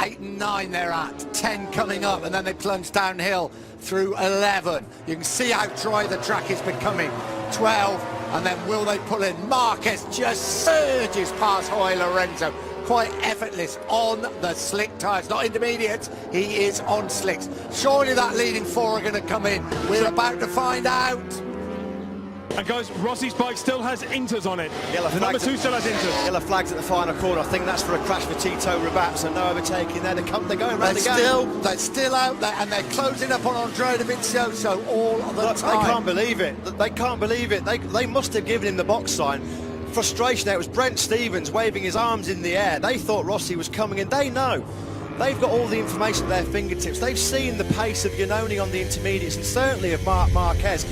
Speaker 1: 8 and 9 they're at, 10 coming up, and then they plunge downhill through 11. You can see how dry the track is becoming. 12, and then will they pull in? Marquez just surges past Jorge Lorenzo, quite effortless on the slick tyres, not intermediates, he is on slicks. Surely that leading 4 are going to come in. We're about to find out.
Speaker 3: And guys, Rossi's bike still has Inters on it. The number 2 still has Inters.
Speaker 2: Yellow flags at the final corner. I think that's for a crash for Tito Rabat, so no overtaking there. They're going around again.
Speaker 1: They're still out there, and they're closing up on Andrea Dovizioso all the time.
Speaker 2: They can't believe it. They can't believe it. They must have given him the box sign. Frustration there. It was Brent Stevens waving his arms in the air. They thought Rossi was coming in. They know. They've got all the information at their fingertips. They've seen the pace of Iannoni on the intermediates, and certainly of Marc Marquez.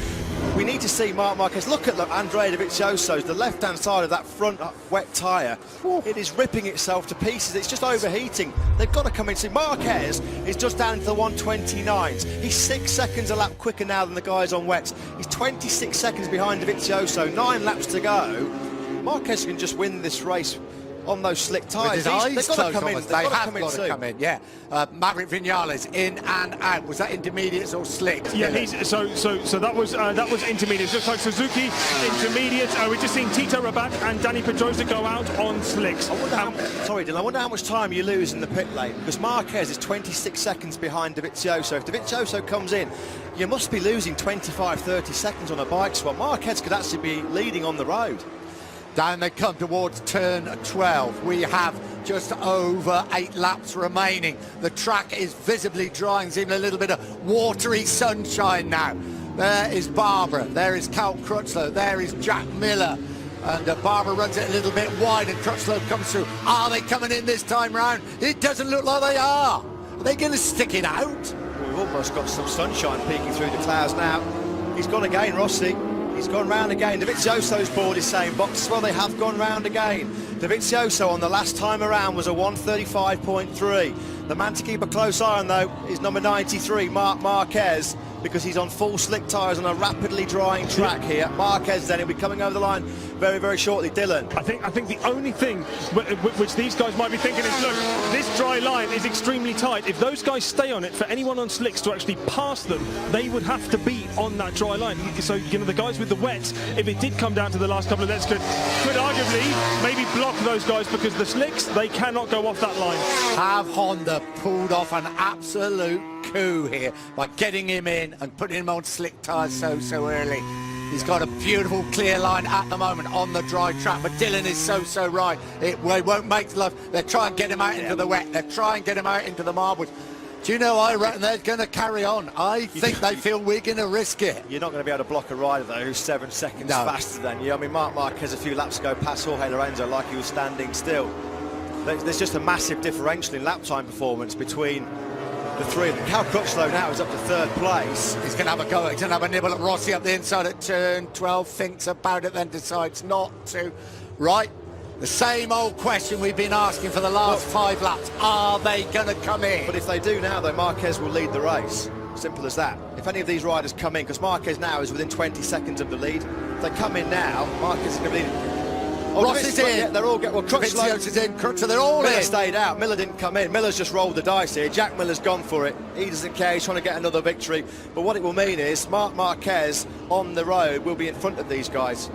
Speaker 2: We need to see Marc Marquez. Look at Andrea Dovizioso's, the left-hand side of that front wet tyre. It is ripping itself to pieces. It's just overheating. They've got to come in. See, Marquez is just down into the 129s. He's 6 seconds a lap quicker now than the guys on wets. He's 26 seconds behind Dovizioso. 9 laps to go. Marquez can just win this race on those slick tyres. They've got to come in.
Speaker 1: They have got to come in, yeah. Maverick Vinales in and out. Was that intermediates or slicks?
Speaker 3: Yeah, so that was intermediates. Looks like Suzuki intermediates. We've just seen Tito Rabat and Danny Pedrosa go out on slicks.
Speaker 2: Sorry, Dylan. I wonder how much time you lose in the pit lane, because Marquez is 26 seconds behind Dovizioso. If Dovizioso comes in, you must be losing 25-30 seconds on a bike swap. Marquez could actually be leading on the road.
Speaker 1: Down they come towards turn 12. We have just over 8 laps remaining. The track is visibly drying, seeing a little bit of watery sunshine now. There is Barbera, there is Cal Crutchlow, there is Jack Miller. And Barbera runs it a little bit wide, and Crutchlow comes through. Are they coming in this time round? It doesn't look like they are. Are they going to stick it out?
Speaker 2: We've almost got some sunshine peeking through the clouds now. He's gone again, Rossi. He's gone round again. Dovizioso's board is saying Box. Well, they have gone round again. Dovizioso on the last time around was a 1:35.3. The man to keep a close eye on, though, is number 93, Marc Marquez, because he's on full slick tyres on a rapidly drying track here. Marquez then, he'll be coming over the line very, very shortly. Dylan.
Speaker 3: I think the only thing which these guys might be thinking is, look, this dry line is extremely tight. If those guys stay on it, for anyone on slicks to actually pass them, they would have to be on that dry line. So, you know, the guys with the wets, if it did come down to the last couple of lets, could arguably maybe block those guys, because the slicks, they cannot go off that line.
Speaker 1: Have Honda pulled off an absolute coup here by getting him in and putting him on slick tyres so early. He's got a beautiful clear line at the moment on the dry track, but Dylan is so right. They won't make love. They'll try and get him out into the wet. They'll try and get him out into the marbles. Do you know, I reckon they're going to carry on. I think they feel we're going to risk it.
Speaker 2: You're not going to be able to block a rider, though, who's 7 seconds faster than you. I mean, Marc Marquez a few laps ago passed Jorge Lorenzo like he was standing still. There's just a massive differential in lap time performance between the three of them. Cal Crutchlow now is up to 3rd place.
Speaker 1: He's going to have a go. He's going to have a nibble at Rossi up the inside at turn 12, thinks about it, then decides not to. Right, the same old question we've been asking for the last 5 laps. Are they going to come in?
Speaker 2: But if they do now, though, Marquez will lead the race. Simple as that. If any of these riders come in, because Marquez now is within 20 seconds of the lead, if they come in now, Marquez is going to be leading. Oh,
Speaker 1: Rossi's in.
Speaker 2: Yeah, they're all well,
Speaker 1: Crutchlow is in. Crutchlow, they're all
Speaker 2: Miller
Speaker 1: in.
Speaker 2: stayed out. Miller didn't come in. Miller's just rolled the dice here. Jack Miller's gone for it. He doesn't care. He's trying to get another victory. But what it will mean is Marc Marquez on the road will be in front of these guys.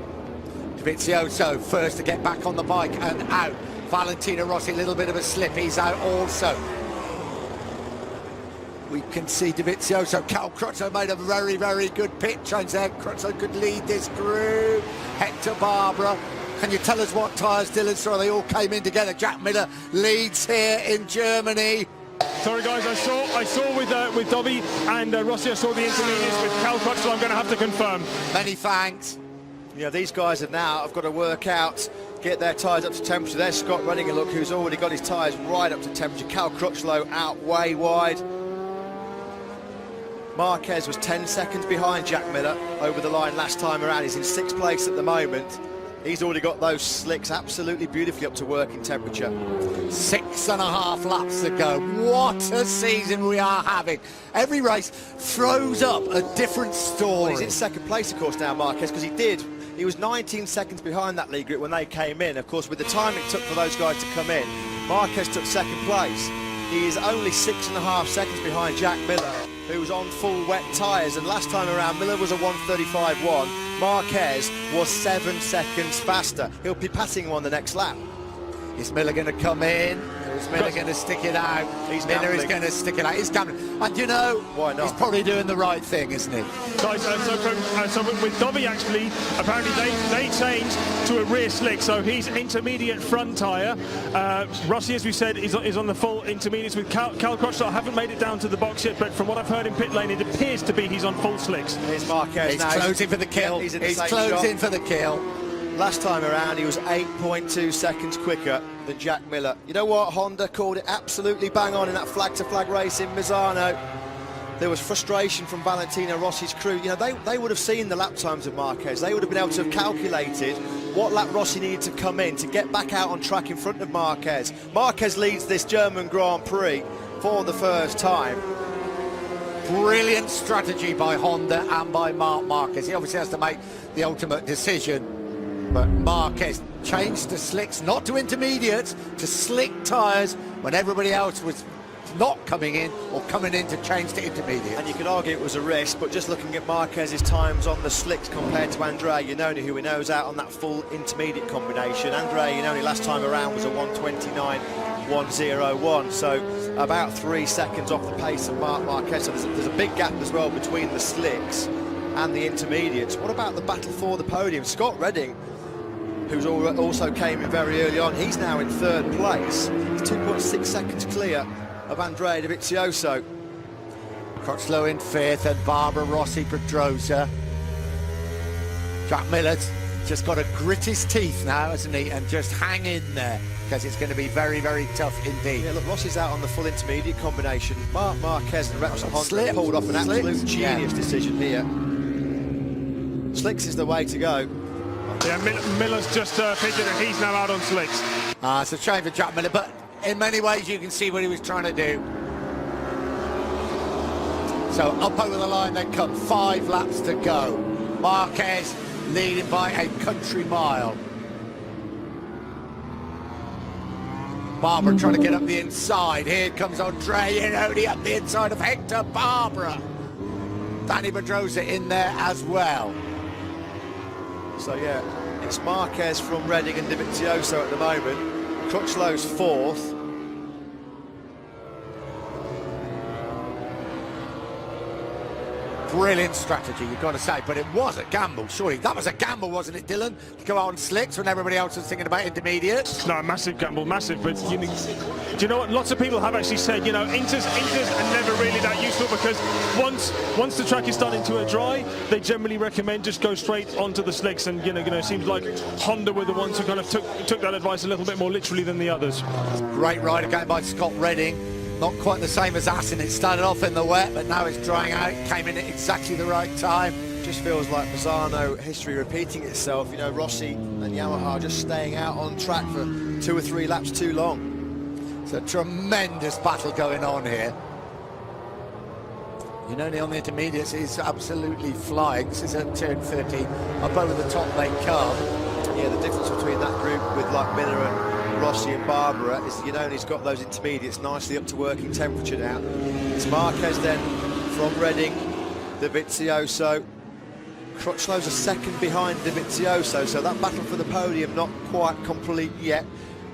Speaker 1: Dovizioso first to get back on the bike and out. Valentino Rossi, a little bit of a slip. He's out also. We can see Dovizioso. Cal Crutchlow made a very good pit change there. Crutchlow could lead this group. Hector Barbara. Can you tell us what tyres Dylan saw? They all came in together. Jack Miller leads here in Germany.
Speaker 3: Sorry guys, I saw with Dobby and Rossi, I saw the intermediates with Cal Crutchlow. I'm going to have to confirm.
Speaker 1: Many thanks.
Speaker 2: Yeah, these guys have got to work out, get their tyres up to temperature. There's Scott Redding, look, who's already got his tyres right up to temperature. Cal Crutchlow out way wide. Marquez was 10 seconds behind Jack Miller over the line last time around. He's in 6th place at the moment. He's already got those slicks absolutely beautifully up to working temperature.
Speaker 1: 6.5 laps to go. What a season we are having. Every race throws up a different story.
Speaker 2: Well, he's in 2nd place, of course, now, Marquez, because he was 19 seconds behind that lead group when they came in. Of course, with the time it took for those guys to come in, Marquez took 2nd place. He is only 6.5 seconds behind Jack Miller, who was on full wet tyres, and last time around Miller was a 1:35.1. Marquez was 7 seconds faster. He'll be passing him on the next lap.
Speaker 1: Is Miller going to come in? Or is Miller going to stick it out? Miller is going to stick it out. He's coming. And you know,
Speaker 2: why not?
Speaker 1: He's probably doing the right thing, isn't he?
Speaker 3: Guys, so with Dobby, actually, apparently they changed to a rear slick, so he's intermediate front tyre. Rossi, as we said, is on the full intermediates with Cal Crutchlow. I haven't made it down to the box yet, but from what I've heard in pit lane, it appears to be he's on full slicks.
Speaker 2: Here's Marquez.
Speaker 1: He's closing for the kill.
Speaker 2: Yeah,
Speaker 1: he's closing for the kill.
Speaker 2: Last time around, he was 8.2 seconds quicker than Jack Miller. You know what? Honda called it absolutely bang on in that flag-to-flag race in Misano. There was frustration from Valentino Rossi's crew. You know, they would have seen the lap times of Marquez. They would have been able to have calculated what lap Rossi needed to come in to get back out on track in front of Marquez. Marquez leads this German Grand Prix for the first time.
Speaker 1: Brilliant strategy by Honda and by Marc Marquez. He obviously has to make the ultimate decision. But Marquez changed to slicks, not to intermediates, to slick tyres when everybody else was not coming in or coming in to change to intermediates.
Speaker 2: And you could argue it was a risk, but just looking at Marquez's times on the slicks compared to Andrea Iannone, who we know is out on that full intermediate combination. Andrea Iannone last time around was a 1:29.101, so about 3 seconds off the pace of Marc Marquez. So there's a big gap as well between the slicks and the intermediates. What about the battle for the podium? Scott Redding, who's also came in very early on, he's now in 3rd place. He's 2.6 seconds clear of Andrea Dovizioso.
Speaker 1: Crutchlow in 5th and Barbara Rossi Pedrosa. Jack Miller's just got to grit his teeth now, hasn't he, and just hang in there, because it's going to be very tough indeed.
Speaker 2: Yeah, look, Rossi's out on the full intermediate combination. Marc Marquez and Repsol Honda pulled off an absolute genius decision here. Slicks is the way to go.
Speaker 3: Yeah, Miller's just figured that he's now out on slicks.
Speaker 1: It's a shame for Jack Miller, but in many ways you can see what he was trying to do. So up over the line they come, 5 laps to go. Marquez leading by a country mile. Barbara trying to get up the inside. Here comes Andrea Iannone up the inside of Hector Barbara. Danny Pedrosa in there as well.
Speaker 2: So yeah, it's Marquez from Reading and Dovizioso at the moment. Crutchlow's fourth.
Speaker 1: Brilliant strategy, you've got to say, but it was a gamble, surely. That was a gamble, wasn't it, Dylan? To go out on slicks when everybody else was thinking about intermediates.
Speaker 3: No, massive gamble, massive. But do you know what? Lots of people have actually said, you know, inters are never really that useful, because once the track is starting to dry, they generally recommend just go straight onto the slicks. And you know, it seems like Honda were the ones who kind of took that advice a little bit more literally than the others.
Speaker 1: Great ride again by Scott Redding. Not quite the same as Assen. It started off in the wet, but now it's drying out. Came in at exactly the right time.
Speaker 2: Just feels like Misano history repeating itself. You know, Rossi and Yamaha just staying out on track for 2 or 3 laps too long.
Speaker 1: It's a tremendous battle going on here. Iannone on the intermediates is absolutely flying. This is at turn 13. Up over the top they come.
Speaker 2: Yeah, the difference between that group with like Miller and Rossi and Barbara is Iannone's got those intermediates nicely up to working temperature now. It's Marquez then from Reading, Dovizioso. Crutchlow's a second behind Dovizioso, so that battle for the podium not quite complete yet.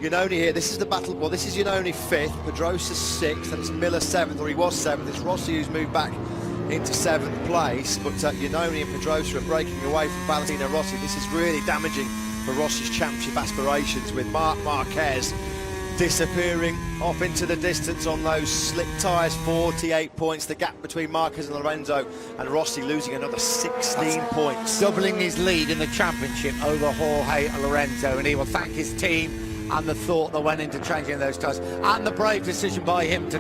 Speaker 2: Iannone here, this is the battle, well, this is Iannone 5th, Pedrosa 6th, and it's Miller 7th, or he was 7th. It's Rossi who's moved back into 7th place, but Iannone and Pedrosa are breaking away from Valentino Rossi. This is really damaging for Rossi's championship aspirations, with Marquez disappearing off into the distance on those slick tyres. 48 points, the gap between Marquez and Lorenzo, and Rossi losing another 16 points.
Speaker 1: Doubling his lead in the championship over Jorge Lorenzo, and he will thank his team and the thought that went into changing those tyres, and the brave decision by him to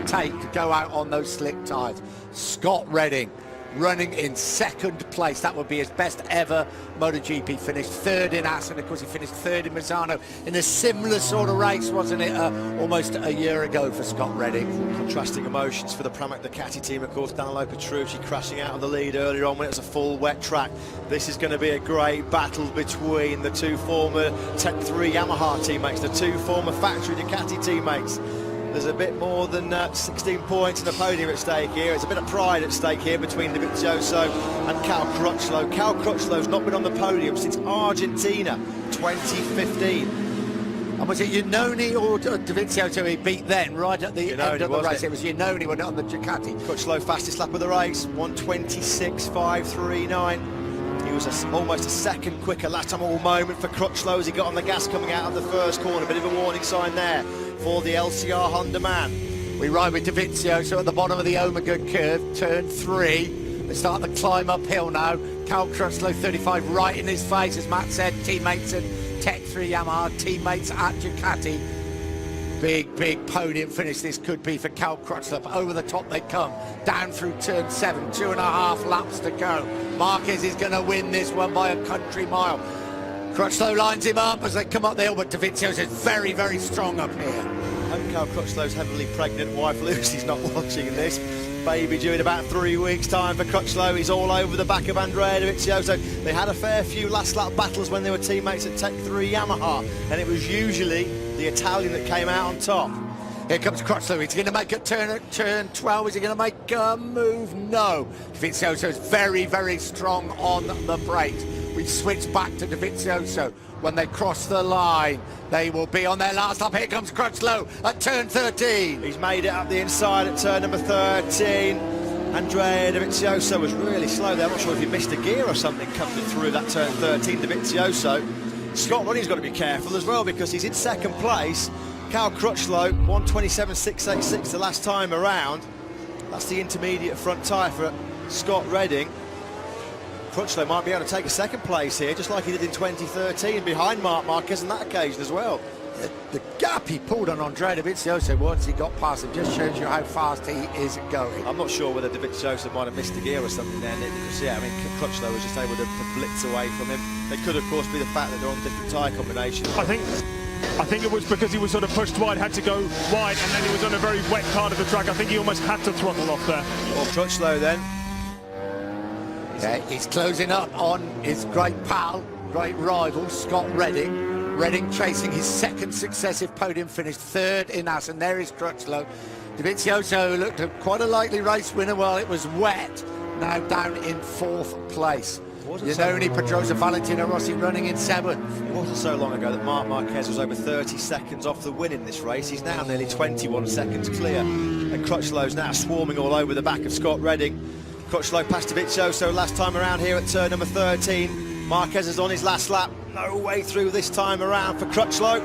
Speaker 1: go out on those slick tyres. Scott Redding running in 2nd place. That would be his best ever MotoGP finish. 3rd in Assen, of course he finished 3rd in Misano in a similar sort of race, wasn't it, almost a year ago for Scott Redding.
Speaker 2: Contrasting emotions for the Pramac Ducati team, of course. Danilo Petrucci crashing out of the lead earlier on when it was a full wet track. This is going to be a great battle between the 2 former Tech 3 Yamaha teammates, the 2 former factory Ducati teammates. There's a bit more than 16 points in the podium at stake here. There's a bit of pride at stake here between Dovizioso and Cal Crutchlow. Cal Crutchlow's not been on the podium since Argentina 2015.
Speaker 1: And was it Iannone or Dovizioso he beat then, right at the end of the race? It was Iannone went on the Ducati.
Speaker 2: Crutchlow fastest lap of the race, 1:26.539. He was almost a second quicker last time. All moment for Crutchlow as he got on the gas coming out of the first corner. Bit of a warning sign there for the LCR Honda man.
Speaker 1: We ride with Dovizioso at the bottom of the Omega curve, turn 3. They start the climb uphill now. Cal Crutchlow 35 right in his face, as Matt said. Teammates at Tech 3 Yamaha, teammates at Ducati. Big podium finish this could be for Cal Crutchlow. Over the top they come, down through turn 7, 2.5 laps to go. Marquez is going to win this one by a country mile. Crutchlow lines him up as they come up the hill, but Dovizioso is very, very strong up here.
Speaker 2: Hope Cal Crutchlow's heavily pregnant wife Lucy's not watching this. Baby due in about 3 weeks' time for Crutchlow. He's all over the back of Andrea Dovizioso. They had a fair few last lap battles when they were teammates at Tech 3 Yamaha, and it was usually the Italian that came out on top.
Speaker 1: Here comes Crutchlow. He's going to make a turn at turn 12. Is he going to make a move? No. Dovizioso is very, very strong on the brakes. We switch back to Dovizioso. When they cross the line, they will be on their last lap. Here comes Crutchlow at turn 13.
Speaker 2: He's made it up the inside at turn number 13. Andrea Dovizioso was really slow there. I'm not sure if he missed a gear or something coming through that turn 13. Dovizioso. Scott Redding's got to be careful as well because he's in 2nd place. Cal Crutchlow, 1:27.686 the last time around. That's the intermediate front tyre for Scott Redding. Crutchlow might be able to take a 2nd place here, just like he did in 2013, behind Marc Marquez on that occasion as well.
Speaker 1: The gap he pulled on Andrea Dovizioso once he got past him just shows you how fast he is going.
Speaker 2: I'm not sure whether Dovizioso might have missed a gear or something there, Nick, because yeah, I mean, Crutchlow was just able to blitz away from him. It could, of course, be the fact that they're on different tyre combinations.
Speaker 3: I think it was because he was sort of pushed wide, had to go wide, and then he was on a very wet part of the track. I think he almost had to throttle off there.
Speaker 2: Well, Crutchlow then
Speaker 1: Yeah, he's closing up on his great pal, great rival, Scott Redding. Redding chasing his second successive podium finish, third in Assen. There is Crutchlow. Dovizioso looked a quite a likely race winner while it was wet, now down in fourth place. Iannone, Pedrosa, Valentino Rossi running in seventh.
Speaker 2: It wasn't so long ago that Marc Marquez was over 30 seconds off the win in this race. He's now nearly 21 seconds clear. And Crutchlow's now swarming all over the back of Scott Redding. Crutchlow passed Dovizioso last time around here at turn number 13. Marquez is on his last lap. No way through this time around for Crutchlow.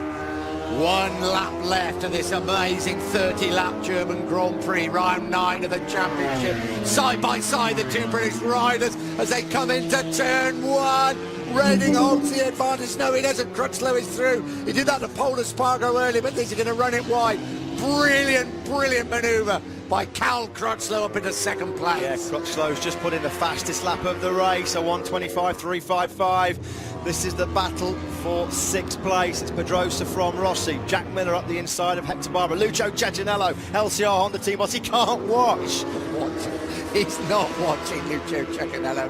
Speaker 1: 1 lap left of this amazing 30-lap German Grand Prix, round 9 of the championship. Side by side, the two British riders as they come into turn 1. Redding holds the advantage. No, he doesn't. Crutchlow is through. He did that to Paul Espargaro earlier, but these are going to run it wide. Brilliant manoeuvre by Cal Crutchlow up into second place.
Speaker 2: Yeah, Crutchlow's just put in the fastest lap of the race, a 1:25.355. This is the battle for 6th place. It's Pedrosa from Rossi, Jack Miller up the inside of Hector Barbara, Lucio Cecchinello, LCR Honda team boss. He can't watch.
Speaker 1: He's not watching Lucio Cecchinello.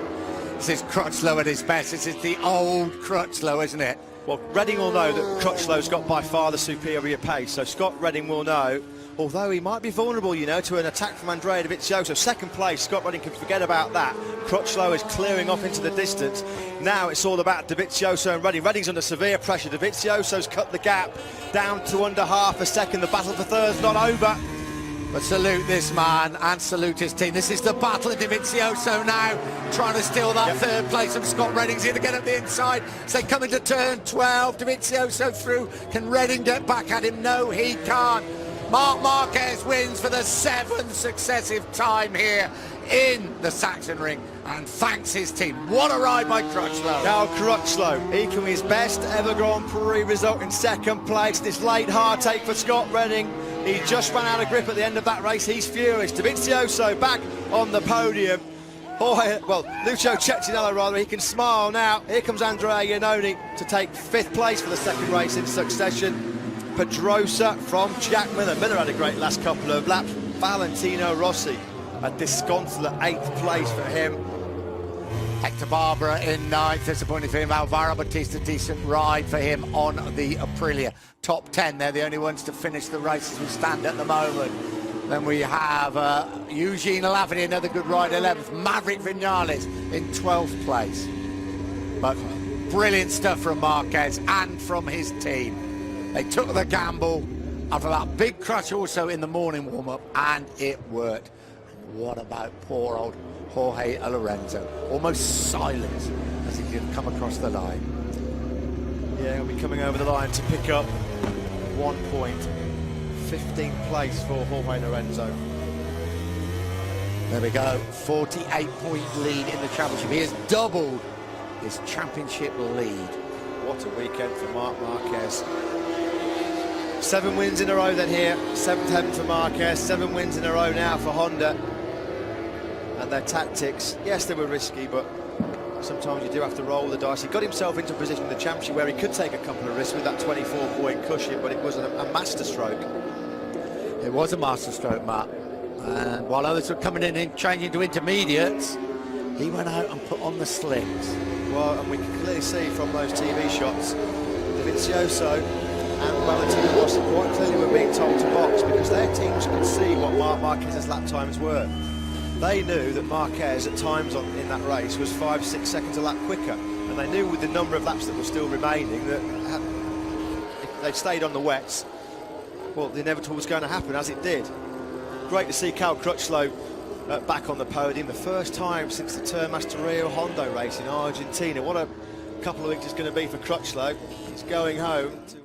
Speaker 1: This is Crutchlow at his best. This is the old Crutchlow, isn't it?
Speaker 2: Well, Redding will know that Crutchlow's got by far the superior pace, so Scott Redding will know, although he might be vulnerable, you know, to an attack from Andrea Dovizioso. Second place, Scott Redding can forget about that. Crutchlow is clearing off into the distance. Now it's all about Dovizioso and Redding. Redding's under severe pressure. Dovizioso's cut the gap down to under half a second. The battle for third's not over.
Speaker 1: But salute this man and salute his team. This is the battle of Dovizioso now, trying to steal that third place from Scott Redding's here to get up the inside. So they come into turn 12, Dovizioso through. Can Redding get back at him? No, he can't. Marc Marquez wins for the 7th successive time here in the Sachsenring and thanks his team. What a ride by Crutchlow.
Speaker 2: Now Crutchlow eking his best ever Grand Prix result in second place. This late heartache for Scott Redding. He just ran out of grip at the end of that race. He's furious. Dovizioso back on the podium. Lucio Cecchinello rather, he can smile now. Here comes Andrea Iannone to take 5th place for the second race in succession. Pedrosa from Jack Miller. Miller had a great last couple of laps. Valentino Rossi, a disconsolate 8th place for him.
Speaker 1: Hector Barbara in 9th, disappointing for him. Alvaro Bautista, decent ride for him on the Aprilia. Top 10, they're the only ones to finish the race as we stand at the moment. Then we have Eugene Lavany, another good ride, 11th. Maverick Vinales in 12th place. But brilliant stuff from Marquez and from his team. They took the gamble after that big crash also in the morning warm-up, and it worked. And what about poor old Jorge Lorenzo? Almost silent as he didn't come across the line.
Speaker 2: Yeah, he'll be coming over the line to pick up 1 point. 15th place for Jorge Lorenzo.
Speaker 1: There we go, 48-point lead in the championship. He has doubled his championship lead.
Speaker 2: What a weekend for Marc Marquez. 7 wins in a row then here, 7th heaven for Marquez, 7 wins in a row now for Honda. And their tactics, yes, they were risky, but sometimes you do have to roll the dice. He got himself into a position in the championship where he could take a couple of risks with that 24-point cushion, but it was a masterstroke.
Speaker 1: It was a masterstroke, Matt. And while others were coming in and changing to intermediates, he went out and put on the slicks.
Speaker 2: Well, and we can clearly see from those TV shots, Dovizioso and Valentino Rossi quite clearly were being told to box because their teams could see what Marc Marquez's lap times were. They knew that Marquez at times in that race was 5-6 seconds a lap quicker, and they knew with the number of laps that were still remaining that if they stayed on the wets, well, the inevitable was going to happen, as it did. Great to see Cal Crutchlow back on the podium, the first time since the Termaster Rio Hondo race in Argentina. What a couple of weeks it's going to be for Crutchlow. He's going home to